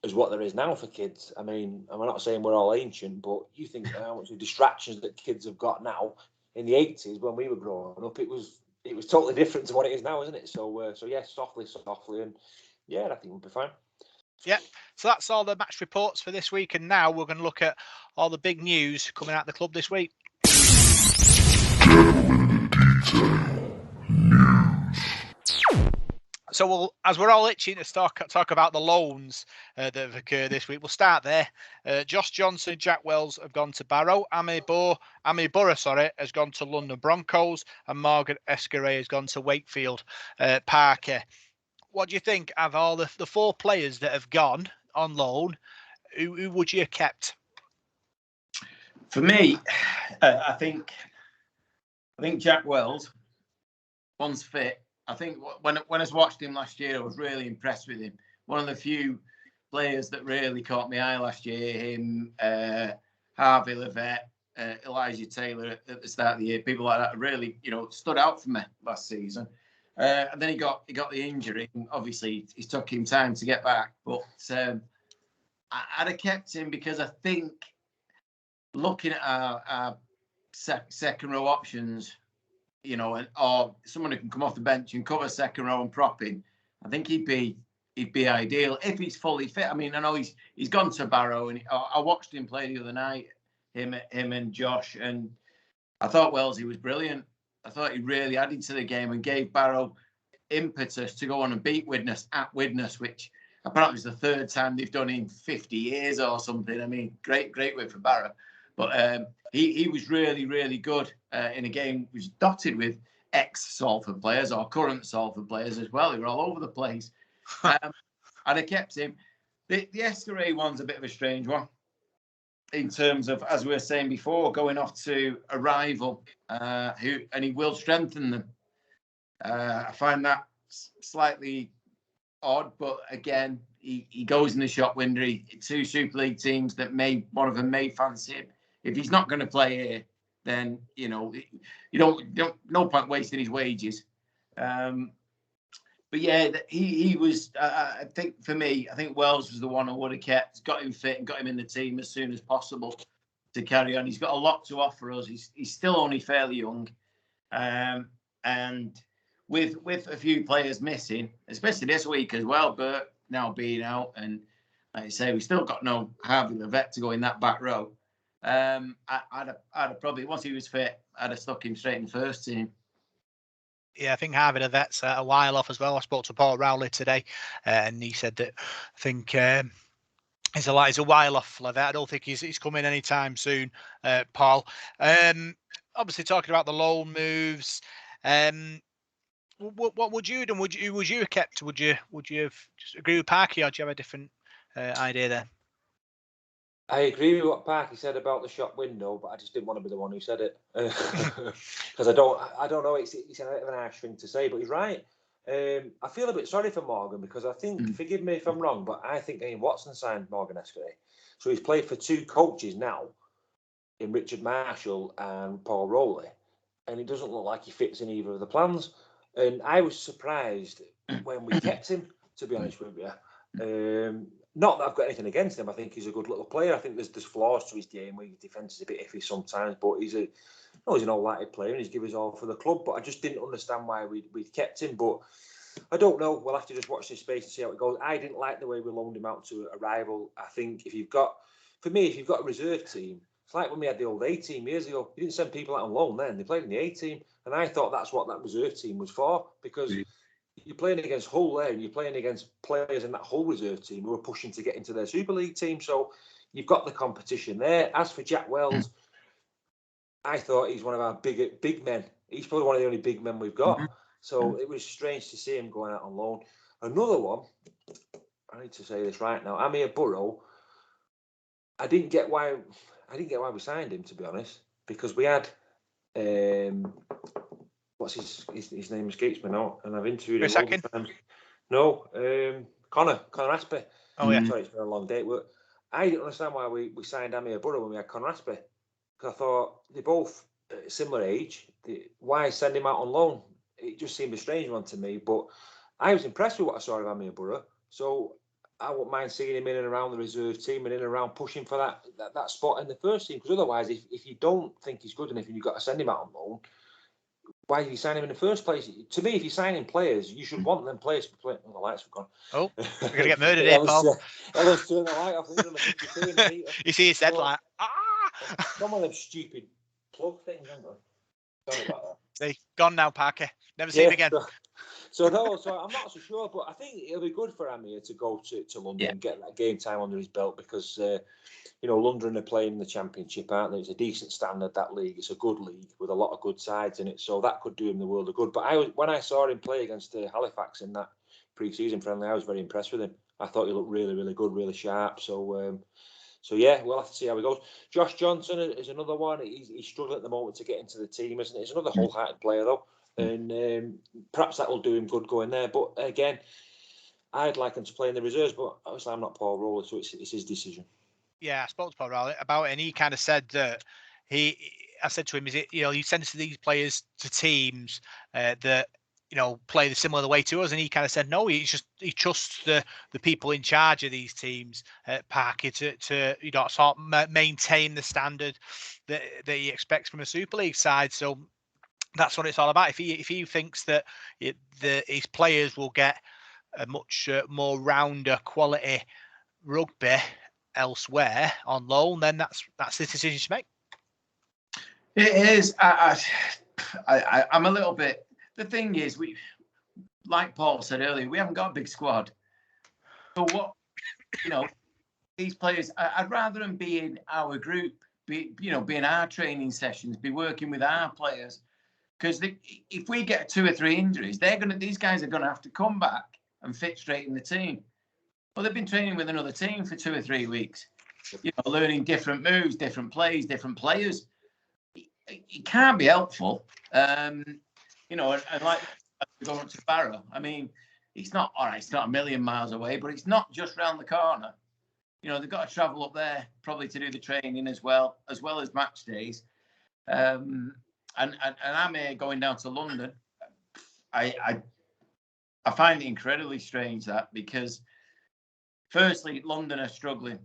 as what there is now for kids. I mean, and we're not saying we're all ancient, but you think how much of distractions that kids have got now. In the 80s, when we were growing up, it was totally different to what it is now, isn't it? So yeah, softly, and yeah, I think we'll be fine. Yeah, so that's all the match reports for this week, and now we're going to look at all the big news coming out of the club this week. So as we're all itching to talk about the loans that have occurred this week, we'll start there. Josh Johnson, Jack Wells have gone to Barrow. Ami Borough, has gone to London Broncos, and Margaret Escaray has gone to Wakefield Parker. What do you think of all the 4 players that have gone on loan? Who would you have kept? For me, I think Jack Wells, once fit. I think when I watched him last year, I was really impressed with him. One of the few players that really caught my eye last year. Him, Harvey Levette, Elijah Taylor at the start of the year. People like that really, stood out for me last season. And then he got the injury, and obviously it took him time to get back. But I'd have kept him because I think looking at our second row options, or someone who can come off the bench and cover second row and prop in, I think he'd be ideal if he's fully fit. I mean, I know he's gone to Barrow, and I watched him play the other night, him and Josh, and I thought Wellesley was brilliant. I thought he really added to the game and gave Barrow impetus to go on and beat Widnes at Widnes, which apparently it's the third time they've done in 50 years or something. I mean, great win for Barra. But he was really, really good in a game which was dotted with ex-Salford players or current Salford players as well. They were all over the place. And I kept him. The Escaré one's a bit of a strange one in terms of, as we were saying before, going off to a rival and he will strengthen them. I find that slightly odd, but again, he goes in the shop window. Two Super League teams that one of them may fancy him. If he's not going to play here, then you don't no point wasting his wages. But yeah, he was. I think for me, I think Wells was the one I would have kept, got him fit, and got him in the team as soon as possible to carry on. He's got a lot to offer us. He's still only fairly young, and with a few players missing, especially this week as well, Bert now being out, and like I say, we still got no Harvey Levette to go in that back row. I'd have probably, once he was fit, I'd have stuck him straight in the first team. Yeah, I think Harvey Levette's a while off as well. I spoke to Paul Rowley today, and he said that I think he's a while off, Levette. I don't think he's coming anytime soon, Paul. Obviously, talking about the loan moves, what would you have done? Would you have kept? Would you have just agree with Parky, or do you have a different idea there? I agree with what Parky said about the shop window, but I just didn't want to be the one who said it because I don't know. It's a bit of an harsh thing to say, but he's right. I feel a bit sorry for Morgan because I think, forgive me if I'm wrong, but I think Ian Watson signed Morgan Escaré, so he's played for two coaches now, in Richard Marshall and Paul Rowley, and it doesn't look like he fits in either of the plans. And I was surprised when we kept him, to be honest with you. Not that I've got anything against him. I think he's a good little player. I think there's flaws to his game where his defence is a bit iffy sometimes, but he's an all-lighted player and he's given his all for the club. But I just didn't understand why we'd kept him. But I don't know. We'll have to just watch this space and see how it goes. I didn't like the way we loaned him out to a rival. I think if you've got a reserve team, it's like when we had the old A team years ago. You didn't send people out on loan then. They played in the A team. And I thought that's what that reserve team was for, because you're playing against Hull there and you're playing against players in that Hull reserve team who are pushing to get into their Super League team. So you've got the competition there. As for Jack Wells, I thought he's one of our big men. He's probably one of the only big men we've got. So it was strange to see him going out on loan. Another one, I need to say this right now, Amir Burrow, I didn't get why we signed him, to be honest, because we had what's his name escapes me now, and I've interviewed him all the time. No, Connor Aspey. Oh yeah, sorry, it's been a long day. But I didn't understand why we signed Amir Burrow when we had Connor Aspey, because I thought they're both similar age. Why send him out on loan? It just seemed a strange one to me. But I was impressed with what I saw of Amir Burrow, so I wouldn't mind seeing him in and around the reserve team and in and around pushing for that spot in the first team. Because otherwise, if you don't think he's good enough and you've got to send him out on loan, why did you sign him in the first place? To me, if you're signing players, you should want them players to play. Oh, the lights have gone. Oh, we're going to get murdered here, Paul. Ellen's turning the light off. You see his head like, Some of them stupid plug things, aren't they? Sorry about that. See, gone now, Parker. Never see him again. So I'm not so sure, but I think it'll be good for Amir to go to London and get that game time under his belt, because London are playing in the Championship, aren't they? It's a decent standard, that league. It's a good league with a lot of good sides in it, so that could do him the world of good. But when I saw him play against Halifax in that pre-season friendly, I was very impressed with him. I thought he looked really, really good, really sharp. So yeah, we'll have to see how he goes. Josh Johnson is another one. He's struggling at the moment to get into the team, isn't he? He's another wholehearted player though. And perhaps that will do him good going there. But again, I'd like him to play in the reserves, but obviously I'm not Paul Rowley, so it's his decision. Yeah, I spoke to Paul Rowley about it, and he kind of said that I said to him, is it, he sends these players to teams that play similar the way to us, and he kind of said no, he trusts the people in charge of these teams at Parky to sort of maintain the standard that he expects from a Super League side. So that's what it's all about. If he thinks that his players will get a much more rounder quality rugby elsewhere on loan, then that's the decision to make. It is. I'm a little bit. The thing is, like Paul said earlier, we haven't got a big squad. So what, these players, I'd rather them be in our group, be in our training sessions, be working with our players, because if we get 2 or 3 injuries, these guys are gonna have to come back and fit straight in the team. Well, they've been training with another team for 2 or 3 weeks, learning different moves, different plays, different players. It can't be helpful, and like going to Barrow. I mean, it's not all right. It's not a million miles away, but it's not just round the corner. They've got to travel up there probably to do the training as well as match days. And I'm here going down to London. I find it incredibly strange that, because firstly, London are struggling,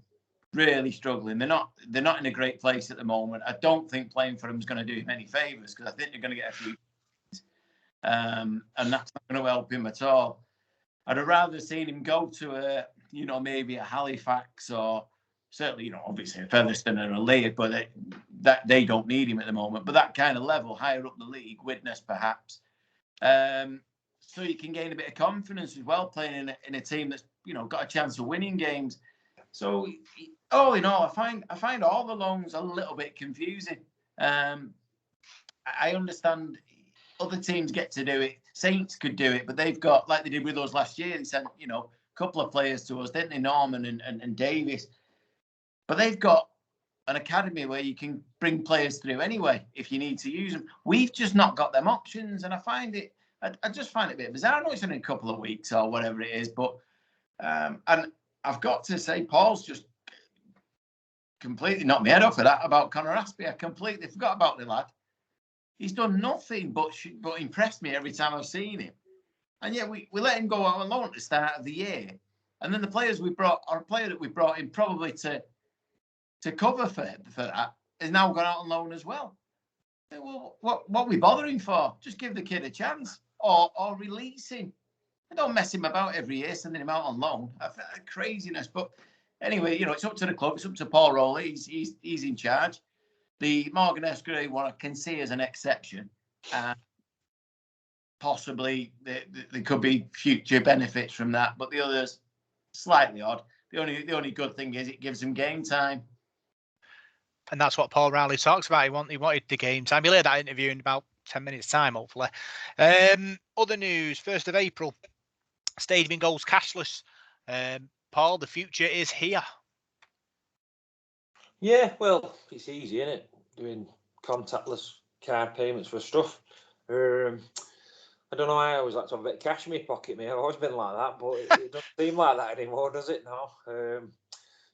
really struggling. They're not in a great place at the moment. I don't think playing for them is going to do him any favours, because I think they're going to get a few, and that's not going to help him at all. I'd have rather seen him go to maybe a Halifax, or certainly, obviously a Featherstone or a Leigh, but that they don't need him at the moment. But that kind of level, higher up the league, Widnes perhaps, so you can gain a bit of confidence as well, playing in a team that's got a chance of winning games. So all in all, I find all the loans a little bit confusing. I understand other teams get to do it. Saints could do it, but they've got, like they did with us last year, they sent a couple of players to us, didn't they, Norman and Davis. But they've got an academy where you can bring players through anyway if you need to use them. We've just not got them options, and I just find it a bit bizarre. I know it's only a couple of weeks or whatever it is, but and I've got to say, Paul's just completely knocked me head off of that about Connor Aspie. I completely forgot about the lad. He's done nothing but impress me every time I've seen him. And yet we let him go out on loan at the start of the year. And then the players we brought, or a player that we brought in probably to cover for that, is now gone out on loan as well. Well, what are we bothering for? Just give the kid a chance, or release him. And don't mess him about every year, sending him out on loan. Craziness. But anyway, it's up to the club. It's up to Paul Rowley. He's in charge. The Morgan Escray one I can see as an exception. Possibly there could be future benefits from that, but the others slightly odd. The only good thing is it gives them game time. And that's what Paul Rowley talks about. He wanted the game time. You'll hear that interview in about 10 minutes' time, hopefully. Other news, 1st of April, stadium goes cashless. Paul, the future is here. Yeah, well, it's easy, isn't it? Doing contactless card payments for stuff. I don't know, I always like to have a bit of cash in my pocket, mate. I've always been like that, but it doesn't seem like that anymore, does it now?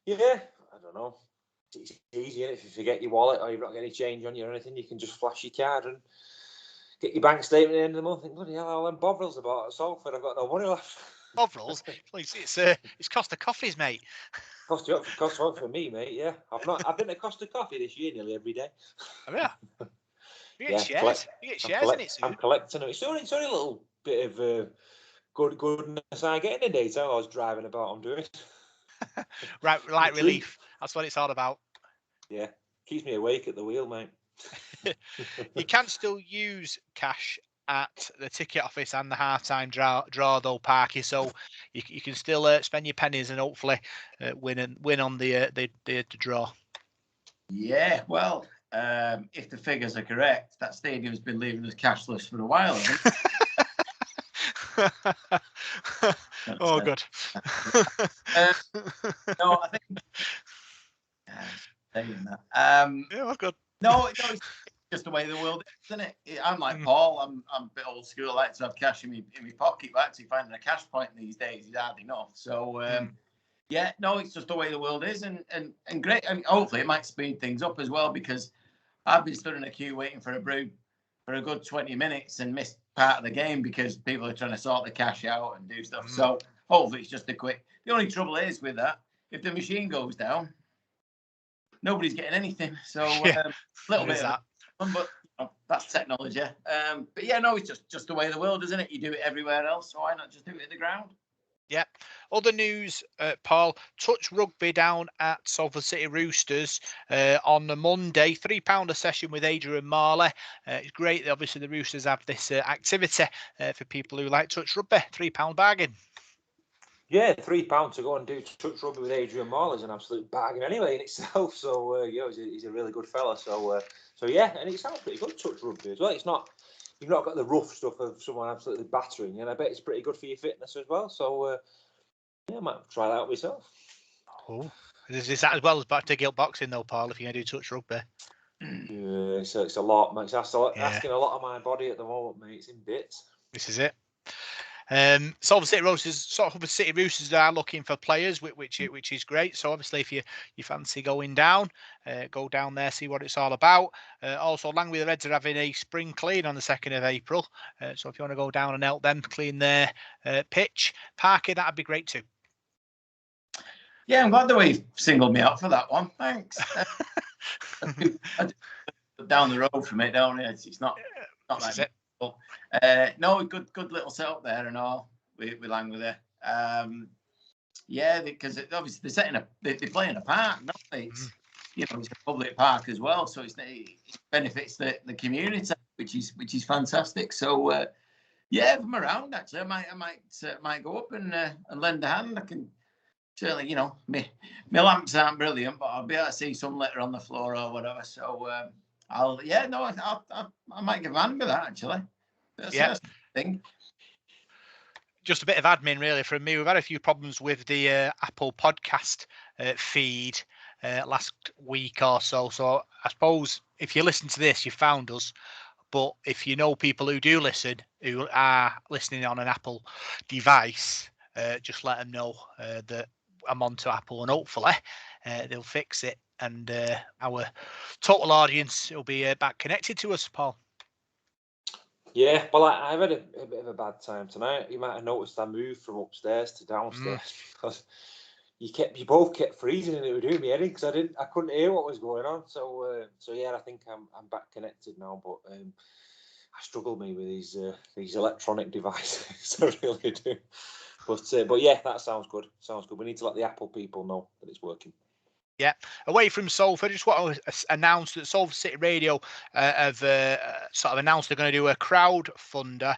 Yeah, I don't know. It's easy, innit? If you forget your wallet or you've not got any change on you or anything, you can just flash your card and get your bank statement at the end of the month. Think, bloody hell, all them Bovrils I bought at Salford, I've got no money left. Bovrils? It's Costa Coffees, mate. Cost for me, mate, yeah. I've been to Costa Coffee this year nearly every day. Oh, yeah. You get shares. You get shares in it soon. I'm collecting them. It's only a little bit of goodness I get in a day time I was driving about. I'm doing. Right, light relief. That's what it's all about. Yeah, keeps me awake at the wheel, mate. You can still use cash at the ticket office and the half-time draw though, Parky. So you can still spend your pennies and hopefully win on the draw. Yeah, well. If the figures are correct, that stadium's been leaving us cashless for a while, Oh, good. No, I think. Saying that. Yeah, well, good. No, it's just the way the world is, isn't it? I'm like Paul. I'm a bit old school. I like to have cash in my pocket, but actually finding a cash point these days is hard enough. So. Yeah, no, it's just the way the world is, and great. I mean, hopefully, it might speed things up as well, because I've been stood in a queue waiting for a brew for a good 20 minutes and missed part of the game because people are trying to sort the cash out and do stuff. So hopefully it's just a quick. The only trouble is with that, if the machine goes down, nobody's getting anything. So a little bit of that, but that's technology. But yeah, no, it's just the way of the world, isn't it? You do it everywhere else, so why not just do it at the ground? Yeah. Other news, Paul, touch rugby down at Salford City Roosters on the Monday. £3 a session with Adrian Marley. It's great that obviously the Roosters have this activity for people who like touch rugby. £3 bargain. Yeah, £3 to go and do touch rugby with Adrian Moore is an absolute bargain anyway in itself. So he's a really good fella. So yeah, and it sounds pretty good, touch rugby as well. It's not, you've not got the rough stuff of someone absolutely battering you, and I bet it's pretty good for your fitness as well. So yeah, I might try that out myself. Oh, is that as well as back to guilt boxing though, Paul? If you're gonna do touch rugby. Yeah, so it's a lot, mate. It's asking a lot of my body at the moment, mate. It's in bits. This is it. Salford City Roosters are looking for players, which is great. So obviously, if you fancy going down, go down there, see what it's all about. Also, Langley the Reds are having a spring clean on the 2nd of April. So if you want to go down and help them clean their pitch, Parker, that'd be great too. Yeah, I'm glad that we singled me out for that one. Thanks. Down the road from it, don't it? It's not that it. No, good little setup there and all with Langley there. Yeah, because obviously they're playing a park, don't they? It's, it's a public park as well, so it benefits the community, which is fantastic. So yeah, if I'm around actually, I might go up and lend a hand. I can certainly, my lamps aren't brilliant, but I'll be able to see some litter on the floor or whatever. So I might give a hand with that actually. That's thing. Just a bit of admin really from me. We've had a few problems with the Apple podcast feed last week or so. So I suppose if you listen to this, you found us. But if you know people who do listen, who are listening on an Apple device, just let them know that I'm onto Apple, and hopefully they'll fix it, and our total audience will be back connected to us, Paul. Yeah, well, I've had a bit of a bad time tonight. You might have noticed I moved from upstairs to downstairs because you both kept freezing, and it was doing me head in because I couldn't hear what was going on. So yeah, I think I'm back connected now, but I struggle with these electronic devices. I really do. But yeah, that sounds good. We need to let the Apple people know that it's working. Yeah, away from Salford, I just want to announce that Salford City Radio have sort of announced they're going to do a crowdfunder.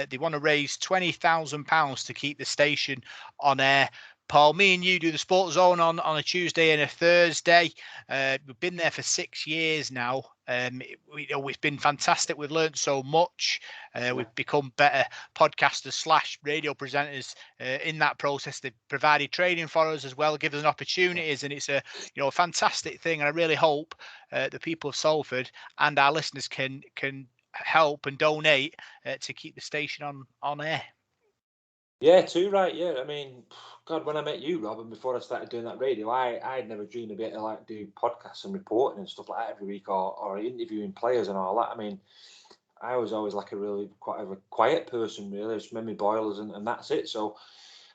They want to raise £20,000 to keep the station on air. Paul, me and you do the Sports Zone on a Tuesday and a Thursday. We've been there for 6 years now. It's been fantastic. We've learned so much. We've become better podcasters / radio presenters in that process. They've provided training for us as well, given us opportunities, and it's a fantastic thing. And I really hope the people of Salford and our listeners can help and donate to keep the station on air. Yeah, too right. Yeah, I mean, God, when I met you, Rob, and before I started doing that radio, I'd never dreamed of it like do podcasts and reporting and stuff like that every week, or interviewing players and all that. I mean, I was always like a quiet person, really. Just memory boilers and that's it. So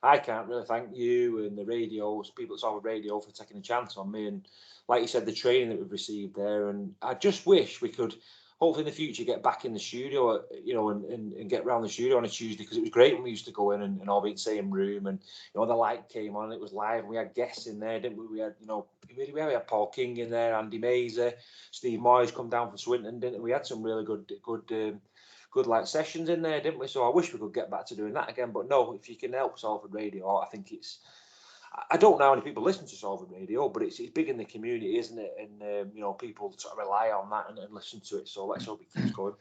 I can't really thank you and the radios, people at Salford Radio, for taking a chance on me. And like you said, the training that we've received there. And I just wish we could, hopefully in the future, get back in the studio, and get around the studio on a Tuesday, because it was great when we used to go in and all be in the same room, and the light came on and it was live, and we had guests in there, didn't we? We had we had Paul King in there, Andy Mazer, Steve Moyes come down from Swinton, didn't we? We had some really good like sessions in there, didn't we? So I wish we could get back to doing that again. But no, if you can help Salford Radio, I think I don't know how many people listen to Salford Radio, but it's big in the community, isn't it? And people sort of rely on that and listen to it. So let's hope it keeps going.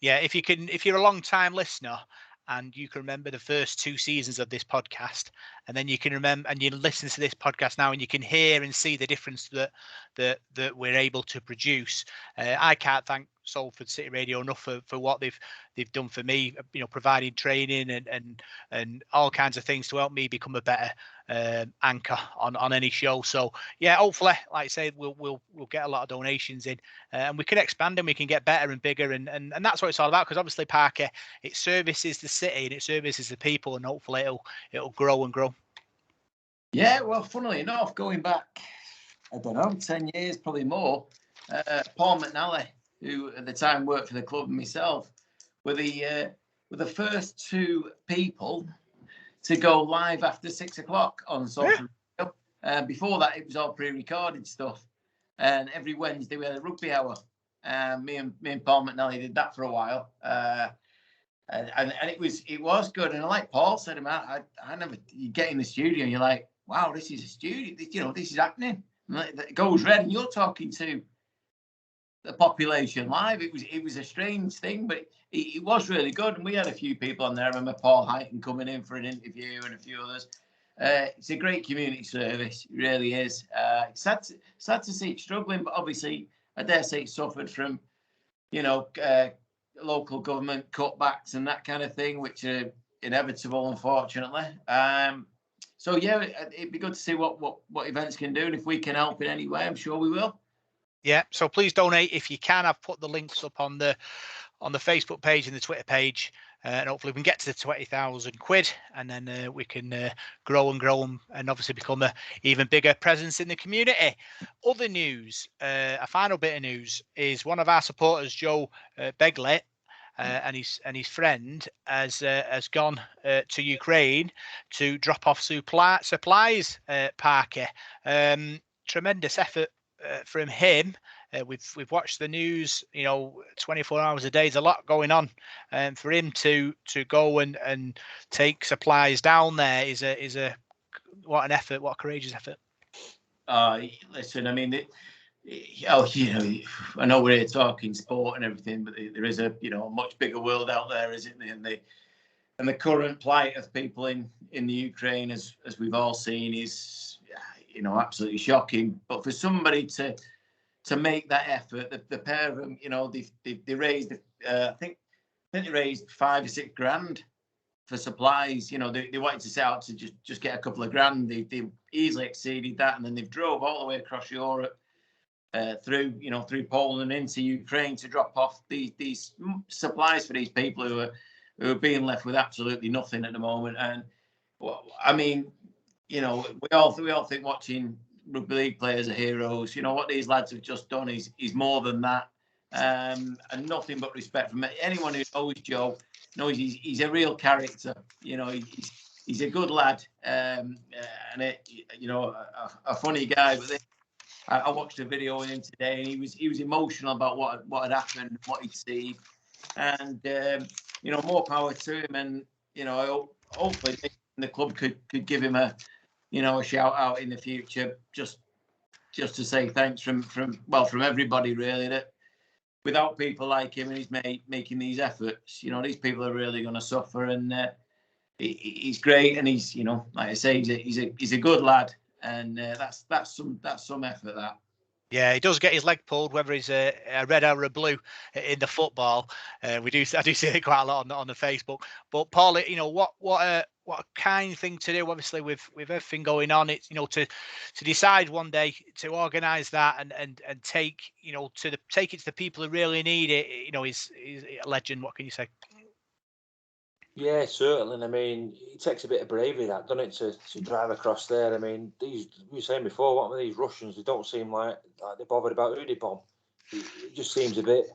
Yeah, if you're a long time listener and you can remember the first 2 seasons of this podcast, and then you can remember and you listen to this podcast now, and you can hear and see the difference that we're able to produce. I can't thank Salford City Radio enough for what they've done for me, providing training and all kinds of things to help me become a better anchor on any show. So yeah, hopefully, like I say, we'll get a lot of donations in, and we can expand and we can get better and bigger, and that's what it's all about. Because obviously, Parker, it services the city and it services the people, and hopefully it'll grow and grow. Yeah, well, funnily enough, going back, I don't know, 10 years, probably more, Paul McNally, who at the time worked for the club, and myself, were the first 2 people to go live after 6 o'clock on social radio. Before that, it was all pre-recorded stuff. And every Wednesday we had a rugby hour. Me and Paul McNally did that for a while. and it was good. And like Paul said, I never, you get in the studio and you're like, wow, this is a studio. This is happening. And it goes red, and you're talking to the population live. It was a strange thing, but it was really good. And we had a few people on there. I remember Paul Heighton coming in for an interview and a few others. It's a great community service. It really is. It's sad to see it struggling, but obviously, I dare say it suffered from, local government cutbacks and that kind of thing, which are inevitable, unfortunately. So yeah, it'd be good to see what events can do, and if we can help in any way, I'm sure we will. Yeah, so please donate if you can. I've put the links up on the Facebook page and the Twitter page, and hopefully we can get to the 20,000 quid, and then we can grow and obviously become a even bigger presence in the community. Other news, a final bit of news, is one of our supporters, Joe Begley, and his friend has gone to Ukraine to drop off supplies, Parker. Tremendous effort from him. We've watched the news, 24 hours a day. There's a lot going on, and for him to go and take supplies down there is a what an effort, what a courageous effort. Listen, I mean, I know we're here talking sport and everything, but there is a much bigger world out there, isn't there? And the current plight of people in the Ukraine, as we've all seen, is absolutely shocking. But for somebody to make that effort, the pair of them, they raised, I think they raised $5 or $6 grand for supplies. They wanted to set out to just get a couple of grand. They easily exceeded that, and then they've drove all the way across Europe, through Poland into Ukraine to drop off these supplies for these people who are being left with absolutely nothing at the moment. And I mean, we all think watching rugby league players are heroes. What these lads have just done is more than that, and nothing but respect from anyone who knows Joe. Knows he's a real character. He's a good lad, and a funny guy. But I watched a video with him today, and he was emotional about what had happened, what he'd seen, and more power to him. And hopefully the club could give him a shout out in the future, just to say thanks from everybody, really, that without people like him and his mate making these efforts, these people are really going to suffer. And he's great, and he's like I say, he's a good lad, and that's some effort. That. Yeah, he does get his leg pulled, whether he's a red or a blue in the football. I do see it quite a lot on the Facebook. But Paul, what a kind thing to do. Obviously, with everything going on, it's to decide one day to organise that and take take it to the people who really need it. He's a legend. What can you say? Yeah, certainly. I mean, it takes a bit of bravery, that, doesn't it, to drive across there. I mean, we were saying before, what were these Russians? They don't seem like they're bothered about who they bomb. It just seems a bit,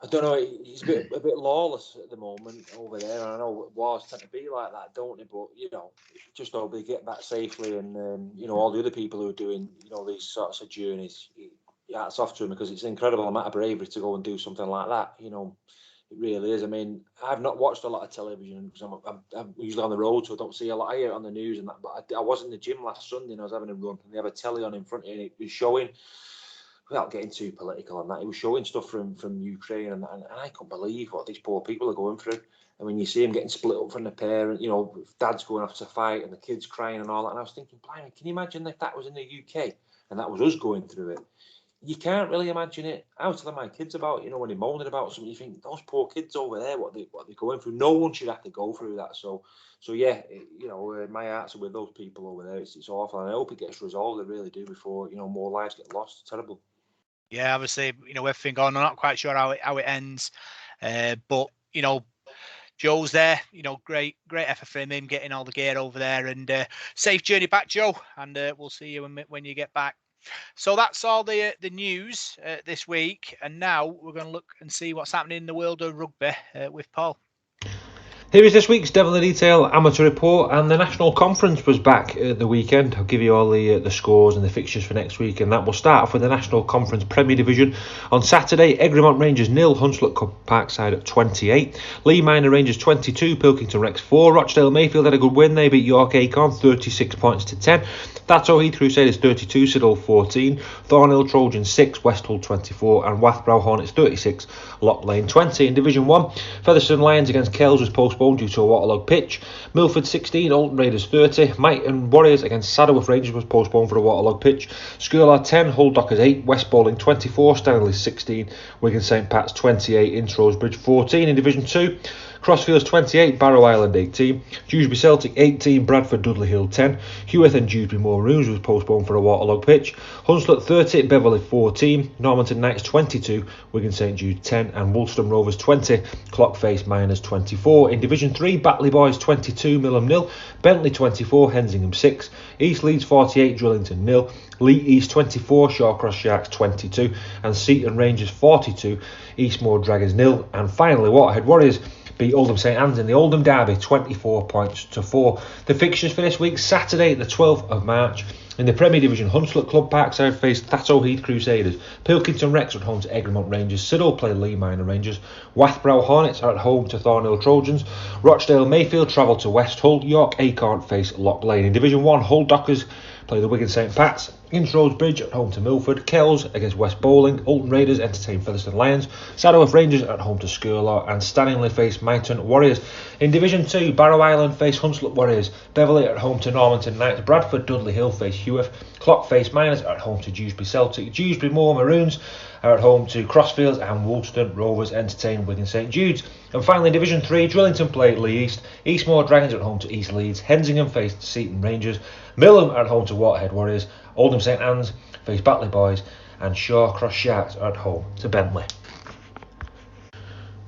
I don't know, it's a bit lawless at the moment over there. And I know wars tend to be like that, don't they? But, just hope they get back safely. And, all the other people who are doing, these sorts of journeys, hats off to them, because it's an incredible amount of bravery to go and do something like that, It really is. I mean, I've not watched a lot of television because I'm usually on the road, so I don't see a lot. I hear it on the news and that. But I was in the gym last Sunday and I was having a run, and they have a telly on in front of me, and it was showing, without getting too political on that, it was showing stuff from Ukraine, and I couldn't believe what these poor people are going through. And when you see them getting split up from the parent, dad's going off to fight and the kids crying and all that, and I was thinking, blimey, can you imagine if that was in the UK and that was us going through it? You can't really imagine it. I was telling my kids about, when they're moaning about something, you think, those poor kids over there, what they're going through. No one should have to go through that. So yeah, my hearts are with those people over there. It's awful, and I hope it gets resolved. I really do, before more lives get lost. It's terrible. Yeah, obviously, everything going on. I'm not quite sure how it ends, but Joe's there. Great effort for him getting all the gear over there, and safe journey back, Joe. And we'll see you when you get back. So that's all the news this week, and now we're going to look and see what's happening in the world of rugby with Paul. Here is this week's Devil in the Detail amateur report, and the National Conference was back at the weekend. I'll give you all the scores and the fixtures for next week, and that will start off with the National Conference Premier Division. On Saturday, Egremont Rangers 0, Hunslet Parkside at 28, Lee Minor Rangers 22, Pilkington Rex 4, Rochdale Mayfield had a good win. They beat York Acorn 36 points to 10. Thatto Heath Crusaders 32, Siddle 14, Thornhill Trojans 6, Westhull 24, and Wathbrow Hornets 36, Lock Lane 20. In Division 1, Featherstone Lions against Kells was postponed due to a waterlogged pitch. Milford 16, Alton Raiders 30, Mighton Warriors against Saddleworth Rangers was postponed for a waterlogged pitch. Skirlar 10, Hull Dockers 8, West Bowling 24, Stanley 16, Wigan St Pats 28, Introse Bridge 14. In Division 2, Crossfields 28, Barrow Island 18, Dewsbury Celtic 18, Bradford Dudley Hill 10, Heweth and Dewsbury Moor Maroons was postponed for a waterlogged pitch. Hunslet 30, Beverley 14, Normanton Knights 22, Wigan St Jude 10, and Woolston Rovers 20, Clockface Miners 24. In Division 3, Batley Boys 22, Millham 0, Bentley 24, Hensingham 6, East Leeds 48, Drillington 0, Lee East 24, Shawcross Sharks 22, and Seaton Rangers 42, Eastmoor Dragons 0, and finally Waterhead Warriors beat Oldham St Anne's in the Oldham Derby 24 points to 4. The fixtures for this week: Saturday the 12th of March. In the Premier Division, Hunslet Club Parkside face Thatto Heath Crusaders, Pilkington Rex are at home to Egremont Rangers, Siddle play Lee Minor Rangers, Wathbrow Hornets are at home to Thornhill Trojans, Rochdale Mayfield travel to Westhull, York Acorn face Lock Lane. In Division 1, Hull Dockers play the Wigan St Pats, Introse Bridge at home to Milford, Kells against West Bowling, Alton Raiders entertain Featherstone Lions, Saddleworth Rangers at home to Skirlar, and Stanley face Mighton Warriors. In Division 2, Barrow Island face Hunslet Warriors, Beverley at home to Normanton Knights, Bradford Dudley Hill face Heweth, Clockface Miners at home to Dewsbury Celtic, Dewsbury Moor Maroons are at home to Crossfields, and Woolston Rovers entertain Wigan St Jude's. And finally, in Division 3, Drillington play Lee East, Eastmoor Dragons at home to East Leeds, Hensingham face Seaton Rangers, Millham at home to Waterhead Warriors, Oldham St Anne's face Batley Boys, and Shawcross Sharks are at home to Bentley.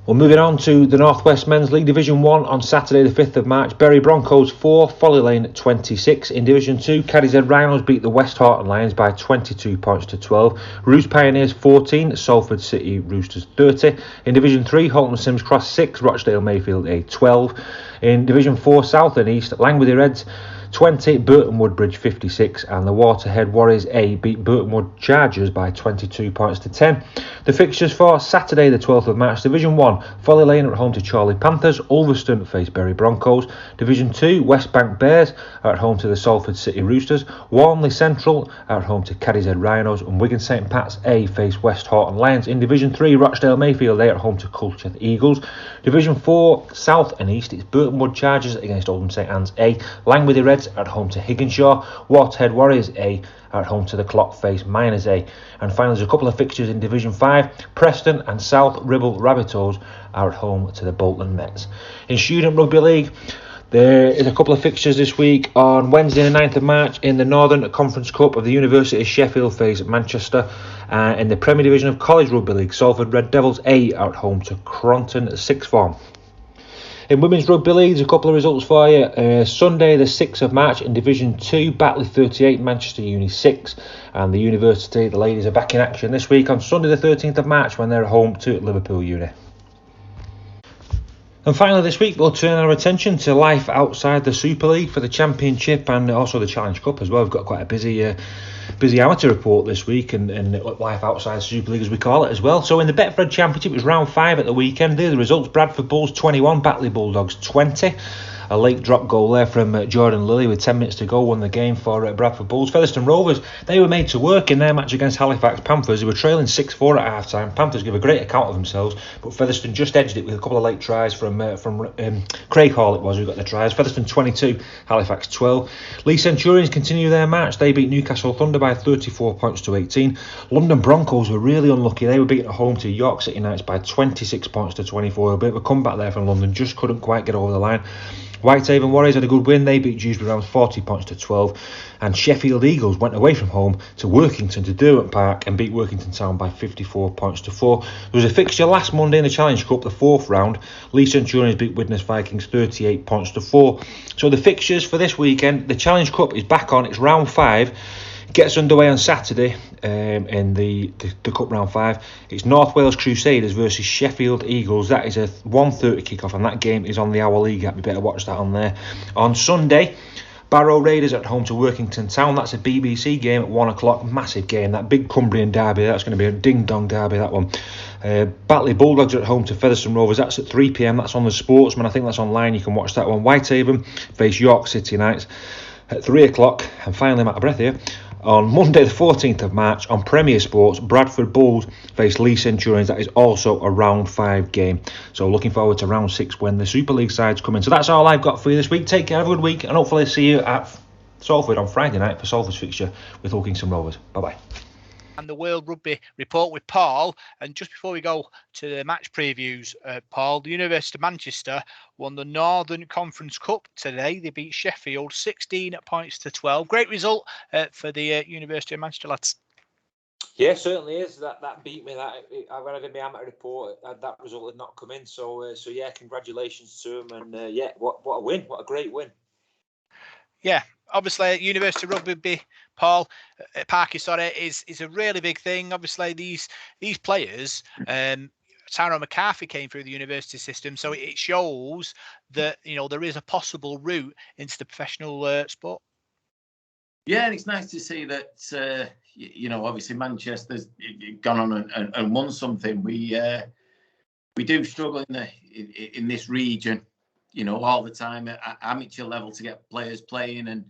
Well, moving on to the North West Men's League Division 1 on Saturday the 5th of March, Bury Broncos 4, Folly Lane 26. In Division 2, Cadishead Rhinos beat the West Horton Lions by 22 points to 12. Roost Pioneers 14, Salford City Roosters 30. In Division 3, Halton Sims Cross 6, Rochdale Mayfield A 12. In Division 4 South and East, Langworthy Reds 20, Burton Woodbridge 56, and the Waterhead Warriors A beat Burton Wood Chargers by 22 points to 10. The fixtures for Saturday the 12th of March: Division 1, Folly Lane are at home to Chorley Panthers, Ulverston face Bury Broncos. Division 2, West Bank Bears are at home to the Salford City Roosters, Warnley Central are at home to Cadishead Rhinos, and Wigan St Pats A face West Horton Lions. In Division 3, Rochdale Mayfield A are at home to Culcheth Eagles. Division 4, South and East, it's Burton Wood Chargers against Oldham St Anne's A, Langworthy Reds at home to Higginshaw, Waterhead Warriors A are at home to the Clockface Miners A. And finally, there's a couple of fixtures in Division 5. Preston and South Ribble Rabbitohs are at home to the Bolton Mets. In Student Rugby League, there is a couple of fixtures this week. On Wednesday the 9th of March in the Northern Conference Cup of the University of Sheffield face Manchester. In the Premier Division of College Rugby League, Salford Red Devils A are at home to Cronton Sixth Form. In Women's Rugby League, there's a couple of results for you. Sunday the 6th of March in Division 2, Batley 38, Manchester Uni 6, and the University, the ladies are back in action this week on Sunday the 13th of March when they're home to Liverpool Uni. And finally this week we'll turn our attention to life outside the Super League for the Championship and also the Challenge Cup as well. We've got quite a busy amateur report this week and life outside Super League as we call it as well. So in the Betfred Championship, it was round 5 at the weekend. There are the results: Bradford Bulls 21, Batley Bulldogs 20. A late drop goal there from Jordan Lilly with 10 minutes to go won the game for Bradford Bulls. Featherstone Rovers, they were made to work in their match against Halifax Panthers. They were trailing 6-4 at half time. Panthers give a great account of themselves, but Featherstone just edged it with a couple of late tries from Craig Hall, it was, who got the tries. Featherstone 22, Halifax 12. Lee Centurions continue their march. They beat Newcastle Thunder by 34 points to 18. London Broncos were really unlucky. They were beaten at home to York City Knights by 26 points to 24. A bit of a comeback there from London, just couldn't quite get over the line. Whitehaven Warriors had a good win. They beat Dewsbury Rams 40 points to 12. And Sheffield Eagles went away from home to Workington, to Derwent Park, and beat Workington Town by 54 points to 4. There was a fixture last Monday in the Challenge Cup, the 4th round. Lee Centurions beat Widnes Vikings 38 points to 4. So the fixtures for this weekend: the Challenge Cup is back on. It's round 5. Gets underway on Saturday in the Cup Round 5. It's North Wales Crusaders versus Sheffield Eagles. That is a 1:30 kickoff, and that game is on the Our League app. You better watch that on there. On Sunday, Barrow Raiders at home to Workington Town. That's a BBC game at 1 o'clock. Massive game, that big Cumbrian derby. That's going to be a ding-dong derby, that one. Batley Bulldogs at home to Featherstone Rovers. That's at 3 p.m. That's on the Sportsman. I think that's online. You can watch that one. Whitehaven face York City Knights at 3 o'clock. And finally, I'm out of breath here. On Monday the 14th of March on Premier Sports, Bradford Bulls face Lee Centurions. That is also a round 5 game. So looking forward to round 6 when the Super League sides come in. So that's all I've got for you this week. Take care, have a good week, and hopefully see you at Salford on Friday night for Salford's fixture with Hull Kingston Rovers. Bye-bye. And the World Rugby Report with Paul. And just before we go to the match previews, Paul, the University of Manchester won the Northern Conference Cup today. They beat Sheffield 16 points to 12. Great result for the University of Manchester lads. Yeah, certainly is. That beat me. That when I did my amateur report, that result had not come in. So yeah, congratulations to them. And yeah, what a win! What a great win. Yeah, obviously, University Rugby, Paul, Parky, is a really big thing. Obviously, these players, Tyrone McCarthy came through the university system, so it shows that there is a possible route into the professional sport. Yeah, and it's nice to see that obviously Manchester's gone on and won something. We do struggle in this region, all the time at amateur level to get players playing and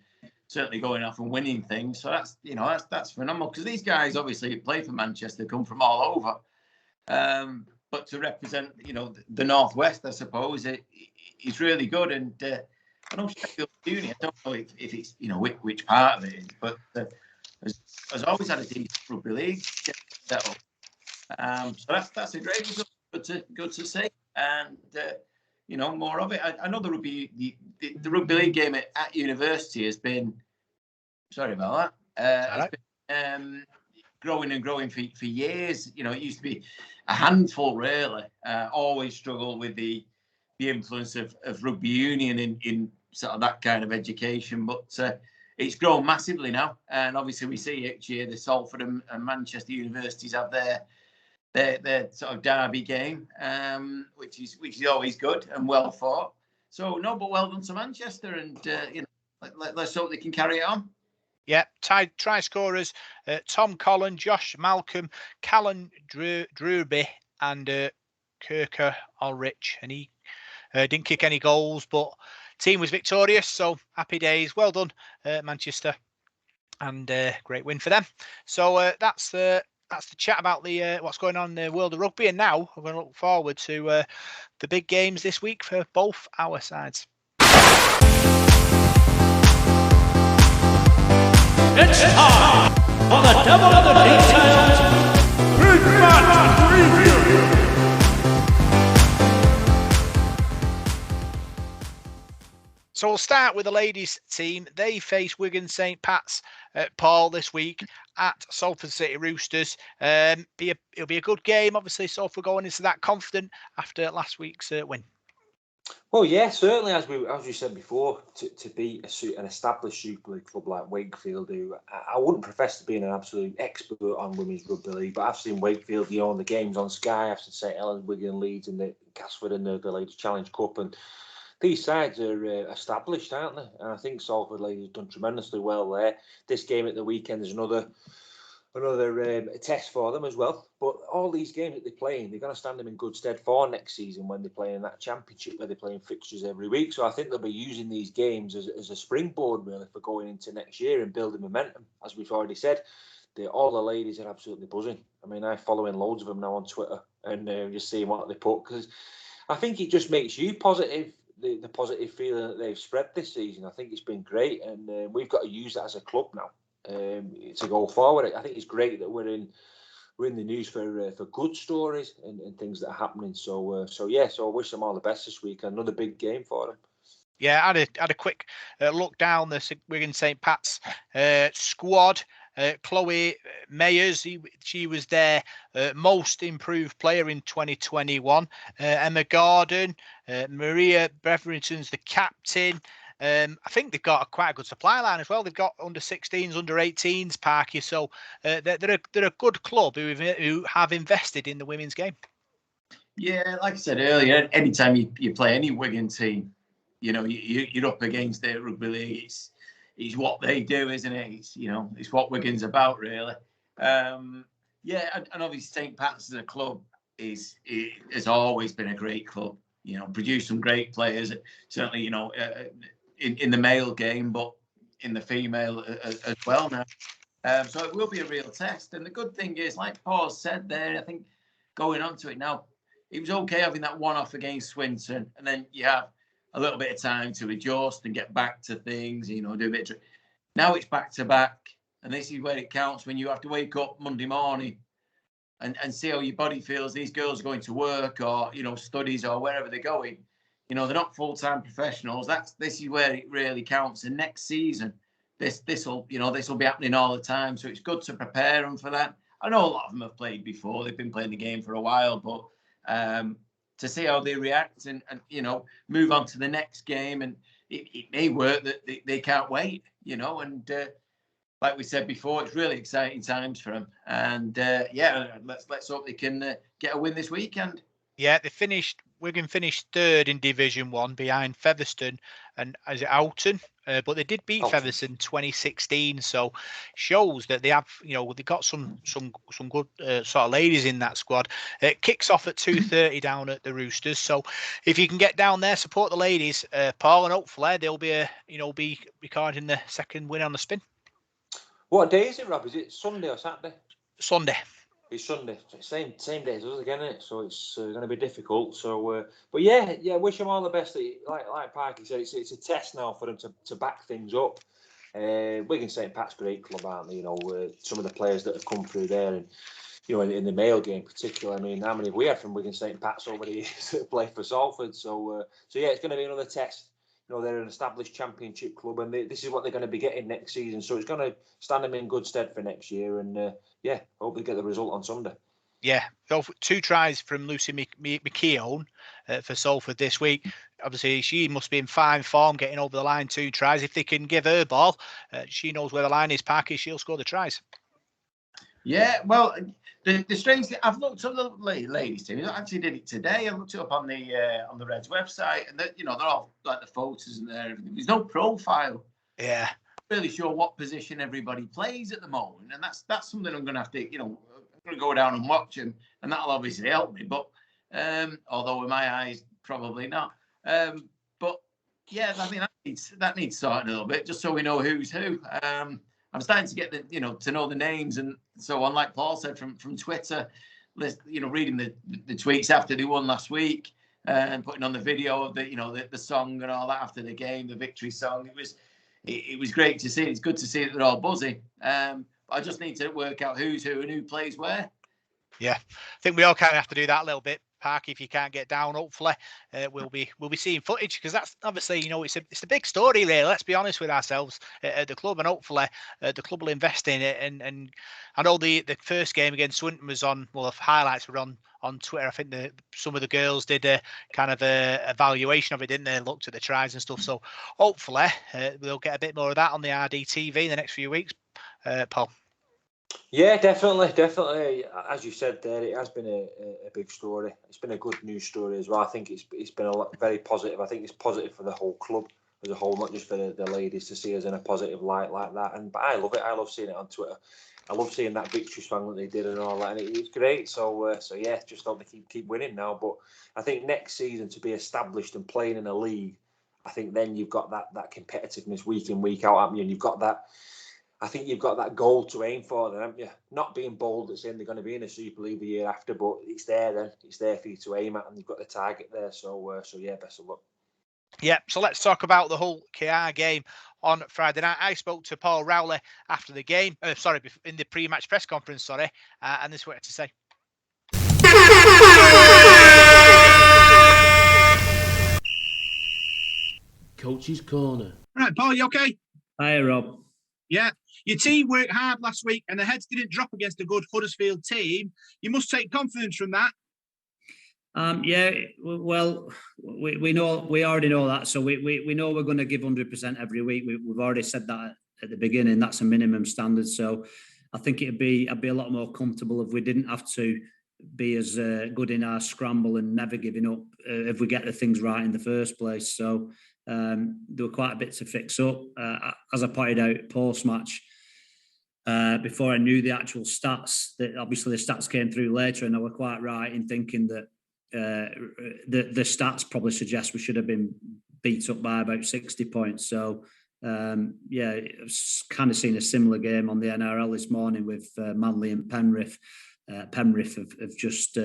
certainly going off and winning things. So that's phenomenal, because these guys obviously play for Manchester, come from all over. But to represent, the Northwest, I suppose, it's really good. And I know Sheffield Union, I don't know if it's, which part of it is, but has always had a decent rugby league set up. So that's a great result. Good to see. And more of it. I know the rugby league game at university has been, sorry about that, has been growing and growing for years. It used to be a handful, really. Always struggled with the influence of rugby union in sort of that kind of education, but it's grown massively now. And obviously we see each year the Salford and Manchester universities have their sort of derby game, which is always good and well fought. So but well done to Manchester, and let's hope they can carry it on. Yeah, try scorers: Tom Collin, Josh Malcolm, Callan Drewby, and Kirker Ulrich. And he didn't kick any goals, but team was victorious. So happy days. Well done, Manchester, and great win for them. So that's the chat about the what's going on in the world of rugby. And now we're going to look forward to the big games this week for both our sides. It's time for the Devil in the Details Big Match Preview. So we'll start with the ladies team. They face Wigan St Pats, Paul, this week at Salford City Roosters. It'll be a good game, obviously. Salford going into that confident after last week's win. Well, yeah, certainly, as we said before, to beat an established Super League club like Wakefield, who I wouldn't profess to be an absolute expert on women's rugby league, but I've seen Wakefield, the games on Sky. I've seen St Helens, Wigan, Leeds, and the Casford and the Ladies Challenge Cup, and these sides are established, aren't they? And I think Salford Ladies have done tremendously well there. This game at the weekend is another test for them as well. But all these games that they're playing, they're going to stand them in good stead for next season when they're playing in that championship where they're playing fixtures every week. So I think they'll be using these games as a springboard, really, for going into next year and building momentum. As we've already said, all the ladies are absolutely buzzing. I mean, I'm following loads of them now on Twitter and just seeing what they put, because I think it just makes you positive. The positive feeling that they've spread this season, I think it's been great, and we've got to use that as a club now to go forward. I think it's great that we're in the news for good stories and things that are happening. So I wish them all the best this week. Another big game for them. Yeah, I had a quick look down the Wigan St Pats squad. Chloe Mayers, she was their most improved player in 2021. Emma Gordon, Maria Breverington's the captain. I think they've got quite a good supply line as well. They've got under 16s, under 18s, Parky. So they're a good club who have invested in the women's game. Yeah, like I said earlier, anytime you play any Wigan team, you're up against their rugby league. It's what they do, isn't it? It's what Wigan's about, really. And obviously St Pats as a club has always been a great club. Produced some great players. Certainly, in the male game, but in the female as well now. So it will be a real test. And the good thing is, like Paul said there, I think going on to it now, it was okay having that one-off against Swinton, and then you have a little bit of time to adjust and get back to things, do a bit of... Now it's back-to-back, and this is where it counts, when you have to wake up Monday morning and see how your body feels. These girls are going to work or, studies or wherever they're going. They're not full-time professionals. This is where it really counts. And next season, this will be happening all the time. So it's good to prepare them for that. I know a lot of them have played before. They've been playing the game for a while, but to see how they react and move on to the next game, and it may work that they can't wait, and like we said before, it's really exciting times for them. And let's hope they can get a win this weekend. Yeah, Wigan finished third in Division 1 behind Featherstone and is it Alton? But they did beat Featherstone 2016, so shows that they have, they've got some good sort of ladies in that squad. It kicks off at 2:30 down at the Roosters, so if you can get down there, support the ladies, Paul, and hopefully they'll be be recording the second win on the spin. What day is it, Rob? Is it Sunday or Saturday? Sunday. It's Sunday, same day as us again, isn't it? So it's going to be difficult. So, but yeah, wish them all the best. Like Parky said, it's a test now for them to back things up. Wigan St Pats, great club, aren't they? Some of the players that have come through there, and in the male game particularly. I mean, how many have we had from Wigan St Pats over the years that play for Salford? So yeah, it's going to be another test. They're an established championship club, and this is what they're going to be getting next season. So it's going to stand them in good stead for next year. And hope they get the result on Sunday. Yeah, 2 tries from Lucy McKeown for Salford this week. Obviously, she must be in fine form getting over the line. 2 tries. If they can give her ball, she knows where the line is, Parky. She'll score the tries. Yeah, well, the strange thing, I've looked at the ladies team. I actually did it today. I looked it up on the Reds website, and they're all like the photos and everything. There's no profile. Yeah, really sure what position everybody plays at the moment, and that's something I'm going to have to, I'm going to go down and watch them, and that'll obviously help me. But although with my eyes, probably not. But yeah, I mean that needs sorting a little bit, just so we know who's who. I'm starting to get to know the names and so on, like Paul said from Twitter, reading the tweets after they won last week and putting on the video of the song and all that after the game, the victory song. It was great to see. It's good to see that they're all buzzing. But I just need to work out who's who and who plays where. Yeah, I think we all kind of have to do that a little bit. Park, if you can't get down, hopefully we'll be seeing footage, because that's obviously it's a big story really. Let's be honest with ourselves at the club, and hopefully the club will invest in it. And I know the first game against Swinton was on. Well, the highlights were on Twitter. I think some of the girls did a kind of a evaluation of it, didn't they? Looked at the tries and stuff. So hopefully we'll get a bit more of that on the RDTV in the next few weeks. Paul. Yeah, definitely. As you said there, it has been a big story. It's been a good news story as well. I think it's been very positive. I think it's positive for the whole club as a whole, not just for the ladies, to see us in a positive light like that. But I love it. I love seeing it on Twitter. I love seeing that victory song that they did and all that, and it's great. So yeah, just hope they keep winning now. But I think next season, to be established and playing in a league, I think then you've got that competitiveness week in, week out, haven't you? And you've got that. I think you've got that goal to aim for, then, haven't you? Not being bold at saying they're going to be in a Super League the year after, but it's there then. It's there for you to aim at, and you've got the target there. So yeah, best of luck. Yeah, so let's talk about the whole KR game on Friday night. I spoke to Paul Rowley after the game, in the pre-match press conference, and this is what he had to say. Coach's Corner. Right, Paul, you okay? Hi, Rob. Yeah, your team worked hard last week and the heads didn't drop against a good Huddersfield team. You must take confidence from that. Yeah, well, we know, we already know that, so we know we're going to give 100% every week. We've already said that at the beginning. That's a minimum standard. So I think I'd be a lot more comfortable if we didn't have to be as good in our scramble and never giving up if we get the things right in the first place. So there were quite a bit to fix up. As I pointed out post match. Before I knew the actual stats, that obviously the stats came through later, and I were quite right in thinking that the stats probably suggest we should have been beat up by about 60 points. So yeah, I've kind of seen a similar game on the NRL this morning with Manly and Penrith. Penrith have just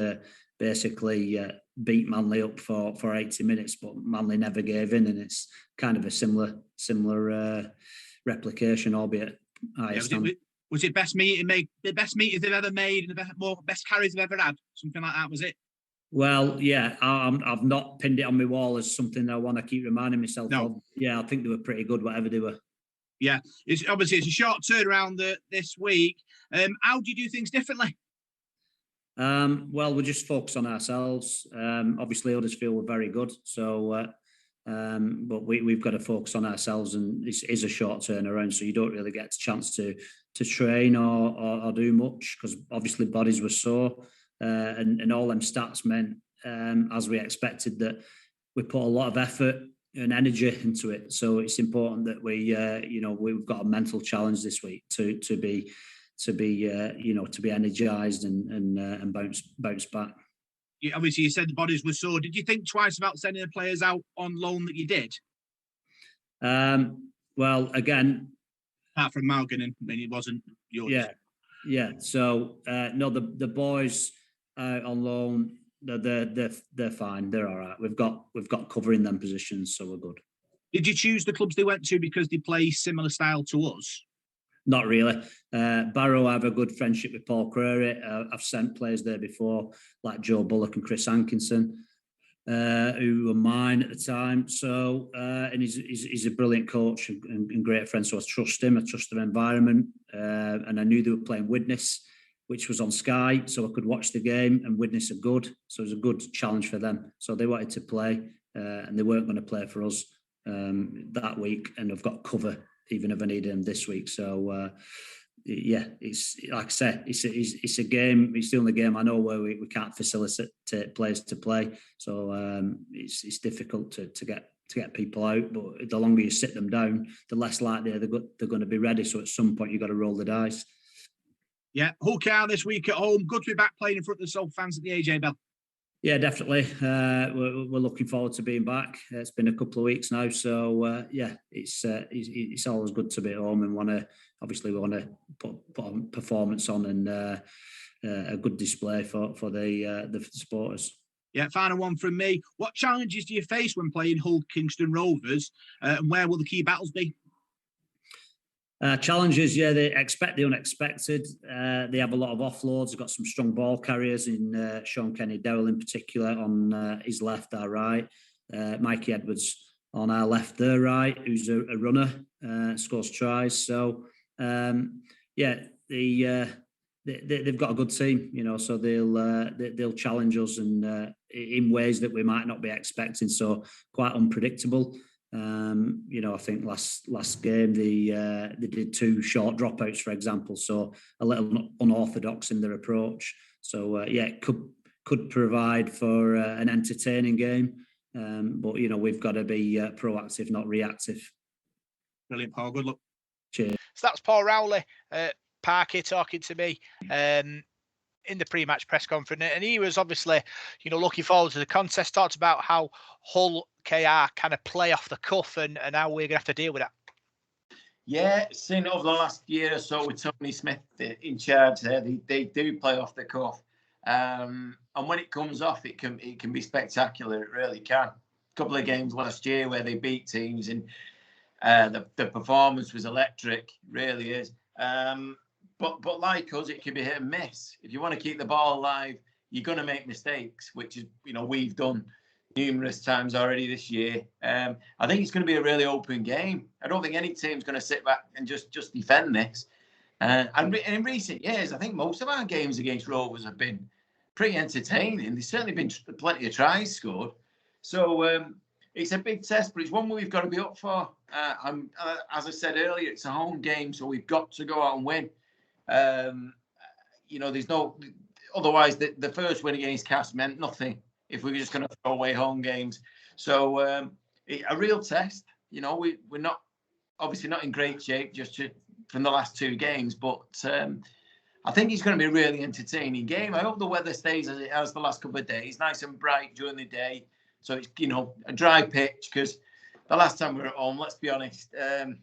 basically beat Manly up for 80 minutes, but Manly never gave in, and it's kind of a similar replication, albeit higher standard. Was it best meeting the best meters they've ever made and the best carries they've ever had? Something like that, was it? Well, yeah, I've not pinned it on my wall as something I want to keep reminding myself of. Yeah, I think they were pretty good, whatever they were. Yeah, it's a short turnaround this week. How do you do things differently? Well, we just focus on ourselves. Obviously, Huddersfield were very good, so but we've got to focus on ourselves, and this is a short turnaround, so you don't really get a chance to train or do much, because obviously bodies were sore, and all them stats meant, as we expected, that we put a lot of effort and energy into it. So it's important that we we've got a mental challenge this week to be energized and bounce back. Obviously, you said the bodies were sore. Did you think twice about sending the players out on loan that you did? Well, again, apart from Malgan, I mean, it wasn't yours. Yeah. So no, the boys on loan, they're fine. They're all right. We've got cover in them positions, so we're good. Did you choose the clubs they went to because they play similar style to us? Not really. Barrow, I have a good friendship with Paul Rowley. I've sent players there before, like Joe Bullock and Chris Hankinson, who were mine at the time. So, and he's a brilliant coach and great friend. So I trust him. I trust their environment. And I knew they were playing Widnes, which was on Sky, so I could watch the game. And Widnes are good, so it was a good challenge for them. So they wanted to play, and they weren't going to play for us that week. And I've got cover, even if I needed them this week. So yeah, it's like I said, it's a game. It's the only game I know where we can't facilitate players to play. So it's difficult to get people out. But the longer you sit them down, the less likely they're going to be ready. So at some point you've got to roll the dice. Yeah, Hull KR this week at home. Good to be back playing in front of the Salford fans at the AJ Bell. Yeah, definitely. We're looking forward to being back. It's been a couple of weeks now, so yeah, it's always good to be at home, and we want to put a performance on and a good display for the supporters. Yeah, final one from me. What challenges do you face when playing Hull Kingston Rovers, and where will the key battles be? Challenges, yeah, they expect the unexpected. They have a lot of offloads. They've got some strong ball carriers in Sean Kenny-Dowell in particular on his left, our right. Mikey Edwards on our left, their right, who's a runner, scores tries. So, yeah, they've got a good team, so they'll challenge us and in ways that we might not be expecting. So quite unpredictable. I think last game they did 2 short dropouts, for example, so a little unorthodox in their approach. So yeah, it could provide for an entertaining game, but we've got to be proactive, not reactive. Brilliant, Paul. Good luck. Cheers. So that's Paul Rowley, Parky, talking to me in the pre-match press conference, and he was obviously, looking forward to the contest. Talked about how Hull KR kind of play off the cuff and how we're gonna have to deal with that. Yeah, seen over the last year or so with Tony Smith in charge there, they do play off the cuff, and when it comes off, it can be spectacular. It really can. A couple of games last year where they beat teams, and the performance was electric. Really is. But like us, it can be hit and miss. If you want to keep the ball alive, you're going to make mistakes, which is, we've done numerous times already this year. I think it's going to be a really open game. I don't think any team's going to sit back and just defend this. And in recent years, I think most of our games against Rovers have been pretty entertaining. There's certainly been plenty of tries scored. So it's a big test, but it's one we've got to be up for. As I said earlier, it's a home game, so we've got to go out and win. There's no... Otherwise, the first win against Cass meant nothing if we were just going to throw away home games. So a real test. We're not obviously not in great shape just from the last 2 games, but I think it's going to be a really entertaining game. I hope the weather stays as it has the last couple of days, nice and bright during the day. So it's, a dry pitch, because the last time we were at home, let's be honest, it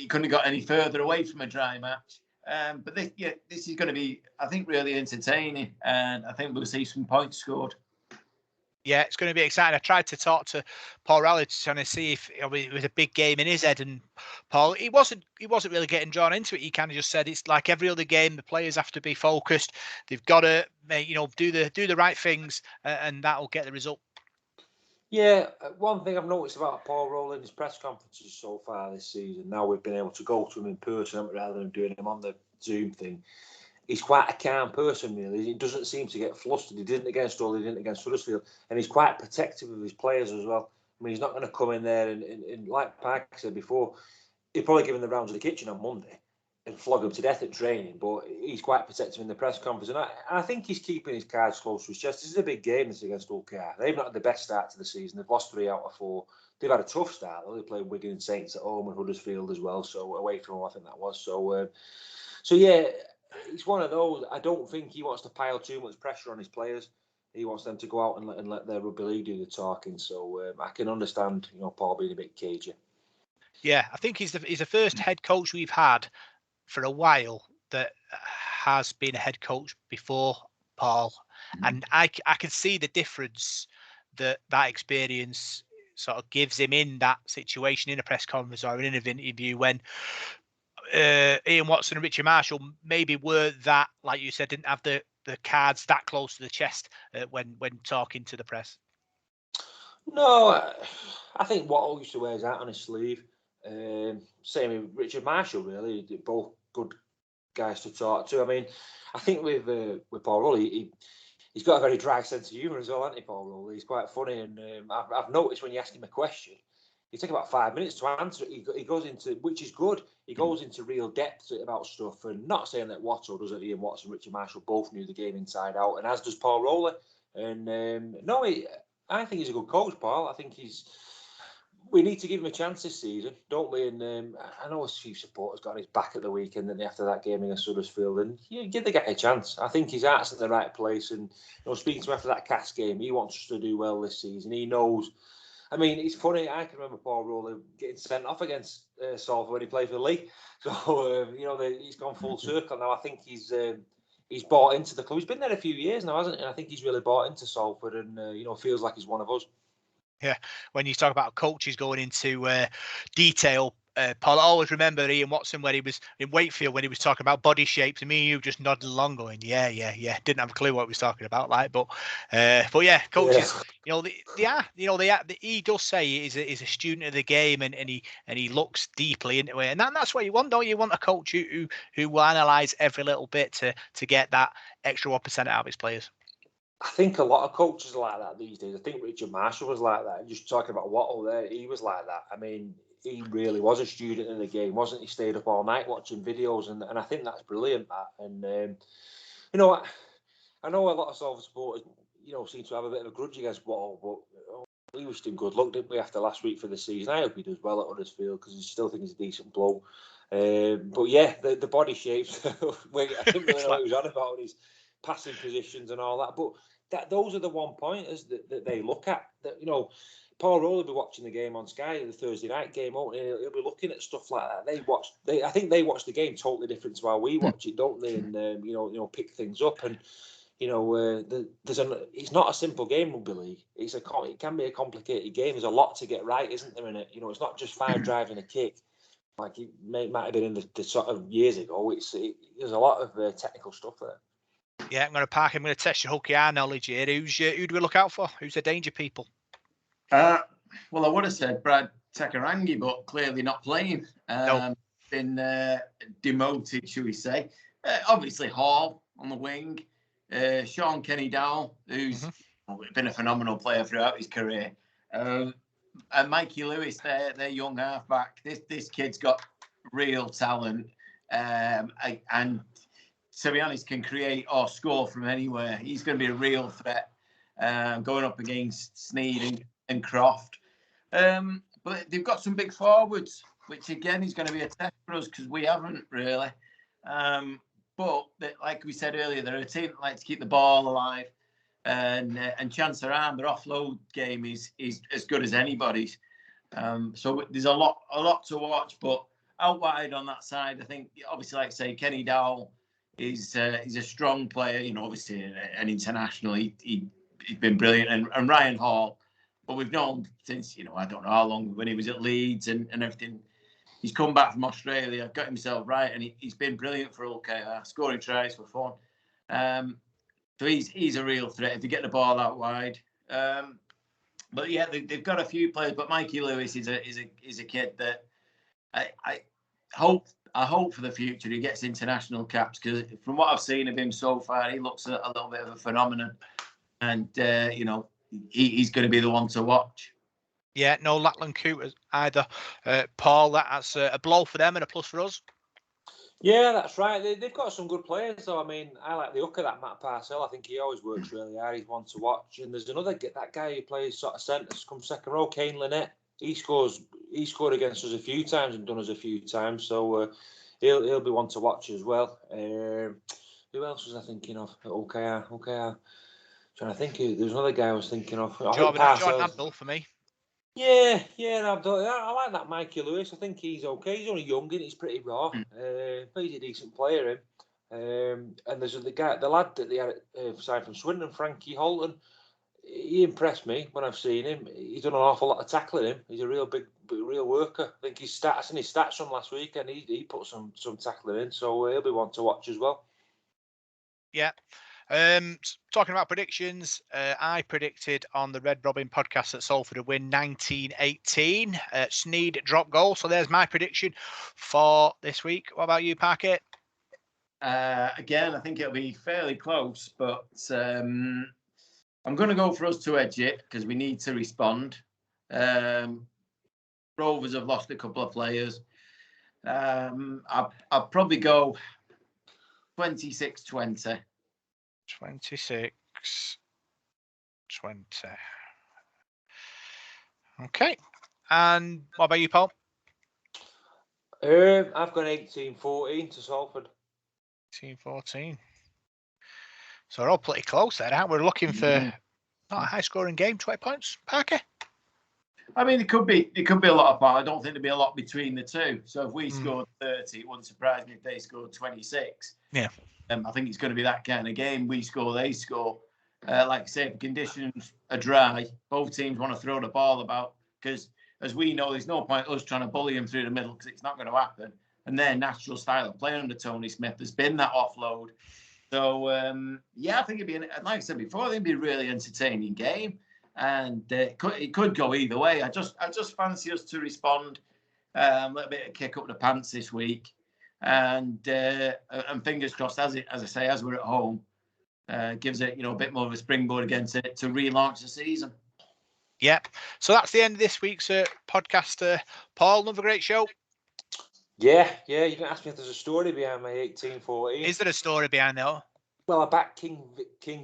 couldn't have got any further away from a dry match. But this is going to be, I think, really entertaining, and I think we'll see some points scored. Yeah, it's going to be exciting. I tried to talk to Paul Rowley to try to see if it was a big game in his head, and Paul, he wasn't really getting drawn into it. He kind of just said it's like every other game. The players have to be focused. They've got to, do the right things, and that will get the result. Yeah, one thing I've noticed about Paul Rowley in his press conferences so far this season, now we've been able to go to him in person rather than doing him on the Zoom thing. He's quite a calm person, really. He doesn't seem to get flustered. He didn't against Hull, he didn't against Huddersfield. And he's quite protective of his players as well. I mean, he's not going to come in there and like Park said before, he'll probably give him the rounds of the kitchen on Monday and flog him to death at training. But he's quite protective in the press conference. And I think he's keeping his cards close to his chest. This is a big game, this against Hull. They've not had the best start to the season. They've lost 3 out of 4. They've had a tough start, though. They played Wigan St at home and Huddersfield as well. So away from home, I think that was. So yeah, it's one of those. I don't think he wants to pile too much pressure on his players. He wants them to go out and let their rugby league do the talking. So I can understand, Paul being a bit cagey. Yeah, I think he's the first head coach we've had for a while that has been a head coach before Paul, and I can see the difference that experience sort of gives him in that situation, in a press conference or in an interview, when Ian Watson and Richard Marshall maybe were that, like you said, didn't have the cards that close to the chest when talking to the press. No, I think Wattle used to wear his hat on his sleeve. Same with Richard Marshall, really. They're both good guys to talk to. I mean, I think with Paul Rowley, he's got a very dry sense of humour as well, hasn't he, Paul Rowley? He's quite funny, and I've noticed when you ask him a question, it takes about 5 minutes to answer it. He goes into, which is good, he goes into real depth about stuff, and not saying that Watto doesn't. Ian Watson and Richard Marshall both knew the game inside out, and as does Paul Rowley. And I think he's a good coach, Paul. I think we need to give him a chance this season, don't we? And I know his chief supporters got his back at the weekend and after that game against Huddersfield, and give the guy a chance. I think his heart's in the right place, and speaking to him after that Cass game, he wants us to do well this season. He knows. I mean, it's funny. I can remember Paul Rowley getting sent off against Salford when he played for Lee. So he's gone full circle now. I think he's bought into the club. He's been there a few years now, hasn't he? And I think he's really bought into Salford, and feels like he's one of us. Yeah, when you talk about coaches going into detail, Paul, I always remember Ian Watson when he was in Wakefield, when he was talking about body shapes, and me and you just nodded along going, yeah. Didn't have a clue what he was talking about, but yeah, coaches, he does say he's a student of the game, and he looks deeply into it, and that's what you want, don't you? Want a coach who will analyse every little bit to get that extra 1% out of his players. I think a lot of coaches are like that these days. I think Richard Marshall was like that. Just talking about Wattle there, he was like that. I mean, he really was a student in the game, wasn't he? Stayed up all night watching videos, and I think that's brilliant, that. And, I know a lot of Salford supporters, seem to have a bit of a grudge against Wattle, but we wished him good luck, didn't we, after last week for the season? I hope he does well at Huddersfield, because I still think he's a decent bloke. But yeah, the body shapes, I didn't really know what he was on about his passing positions and all that, but those are the one-pointers that they look at. That Paul Rowley will be watching the game on Sky, the Thursday night game, won't he? He'll be looking at stuff like that. I think they watch the game totally different to how we watch it, don't they? And pick things up. And it's not a simple game, rugby league. It can be a complicated game. There's a lot to get right, isn't there? In it, it's not just 5 driving a kick like it might have been in the sort of years ago. There's a lot of technical stuff there. Yeah, I'm going to test your hooky eye knowledge here. Who do we look out for? Who's the danger people? Well, I would have said Brad Takarangi, but clearly not playing. Been demoted, should we say. Obviously, Hall on the wing. Sean Kenny Dowell, who's been a phenomenal player throughout his career, and Mikey Lewis, their young halfback. This kid's got real talent, and to be honest, can create or score from anywhere. He's going to be a real threat going up against Sneed and Croft. But they've got some big forwards, which again is going to be a test for us because we haven't really. But like we said earlier, they're a team that like to keep the ball alive, and chance around their offload game is as good as anybody's. So there's a lot to watch. But out wide on that side, I think obviously, like I say, Kenny Dowell he's a strong player. You know, obviously an international. He's been brilliant, and Ryan Hall. But we've known since, I don't know how long, when he was at Leeds and everything. He's come back from Australia, got himself right, and he's been brilliant for OKR, scoring tries for fun. So he's a real threat if you get the ball out wide. But yeah, they've got a few players, but Mikey Lewis is a kid that I hope for the future he gets international caps, because from what I've seen of him so far, he looks a little bit of a phenomenon, and he's going to be the one to watch. Yeah, no Latland Cooters either. Paul, that's a blow for them and a plus for us. Yeah, that's right. They've got some good players, though. I mean, I like the hooker, that Matt Parcell. I think he always works really hard. He's one to watch. And there's another, that guy who plays sort of centre, comes second row, Kane Lynette. He scored against us a few times and done us a few times. So he'll be one to watch as well. Who else was I thinking of? OKR. Trying to think. There's another guy I was thinking of. Jordan Abdul for me. Yeah, I like that Mikey Lewis. I think he's okay. He's only young and he's pretty raw. But he's a decent player, him. And there's the lad that they had signed from Swindon, Frankie Holton. He impressed me when I've seen him. He's done an awful lot of tackling him. He's a real worker. I think his stats from last week, and he put some tackling in. So he'll be one to watch as well. Yeah. Talking about predictions, I predicted on the Red Robin podcast that Salford would win 19-18. Sneed drop goal. So there's my prediction for this week. What about you, Parkett? Again, I think it'll be fairly close, but I'm going to go for us to edge it because we need to respond. Rovers have lost a couple of players. I'll probably go 26-20. 26-20. Okay. And what about you, Paul? I've gone 18-14 to Salford. 18-14. So we're all pretty close there, aren't we? We're looking for not a high scoring game, 20 points. Parker? I mean, it could be a lot of power. I don't think there'd be a lot between the two. So if we scored 30, it wouldn't surprise me if they scored 26. Yeah. I think it's going to be that kind of game. We score, they score. Like I say, if conditions are dry, both teams want to throw the ball about because, as we know, there's no point us trying to bully them through the middle because it's not going to happen. And their natural style of play under Tony Smith has been that offload. So, I think it'd be, like I said before, it'd be a really entertaining game. And it could go either way. I just fancy us to respond, a little bit of kick up the pants this week. And fingers crossed, as I say, as we're at home, gives it a bit more of a springboard against it to relaunch the season. Yeah. So that's the end of this week's podcast. Paul, another great show. Yeah. You didn't ask me if there's a story behind my 18-14. Is there a story behind that? Well, I backed King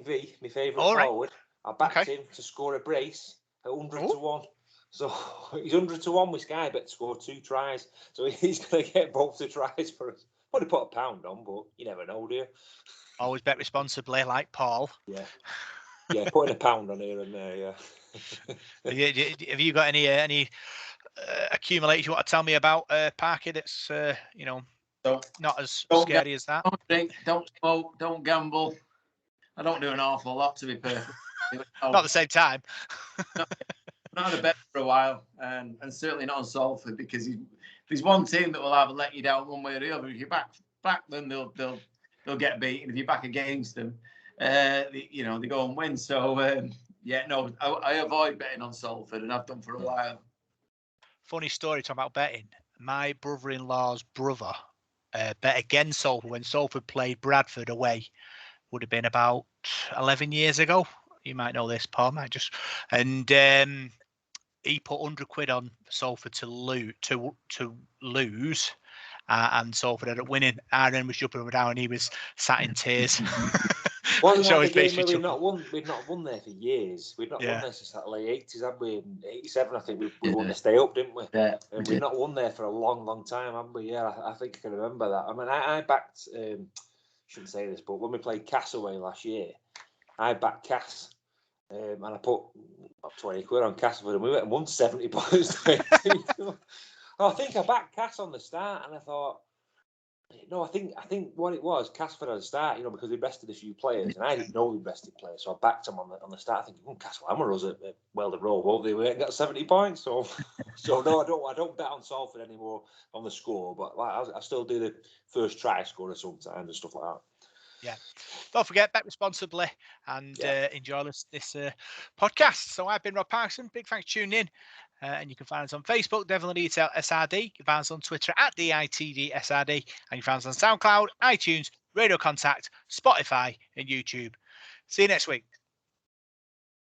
V, my favourite forward. I backed him to score a brace at 100 to 1. So he's 100 to 1 with Sky Bet to score 2 tries. So he's going to get both the tries for us. Probably put £1 on, but you never know, do you? Always bet responsibly, like Paul. Yeah, putting £1 on here and there, yeah. Have you got any accumulations you want to tell me about, Parky, that's, not as scary as that? Don't drink, don't smoke, don't gamble. I don't do an awful lot, to be perfect. Not at the same time. Not had a bet for a while, and certainly not on Salford, because there's one team that will either let you down one way or the other. If you back them, they'll get beaten. If you back against them, they go and win. So I avoid betting on Salford, and I've done for a while. Funny story talking about betting. My brother-in-law's brother bet against Salford when Salford played Bradford away. would have been about 11 years ago. You might know this, Paul. And he put £100 on Salford to lose. And Salford ended up winning. Aaron was jumping up and down. He was sat in tears. Wasn't that the game where we'd not won there for years? We'd not won there since the late 80s, had we? In 87, I think we won the stay up, didn't we? Yeah. And we'd not won there for a long, long time, haven't we? Yeah, I think I can remember that. I mean, I backed, shouldn't say this, but when we played Castaway last year, I backed Cass. And I put £20 on Castleford, and we went and won 70 points. I think I backed Cass on the start, and I thought, no, I think what it was, Castleford at the start, because we rested a few players, and I didn't know we rested players, so I backed them on the start, thinking, Castle Hammer us at Weldon Road, won't they? We ain't got 70 points, so no, I don't bet on Salford anymore on the score, but I still do the first try scorer sometimes and stuff like that. Yeah. Don't forget, bet responsibly and enjoy this podcast. So I've been Rob Parkinson. Big thanks for tuning in. And you can find us on Facebook, Devil in the Detail SRD. You can find us on Twitter at DITDSRD. And you can find us on SoundCloud, iTunes, Radio Contact, Spotify, and YouTube. See you next week.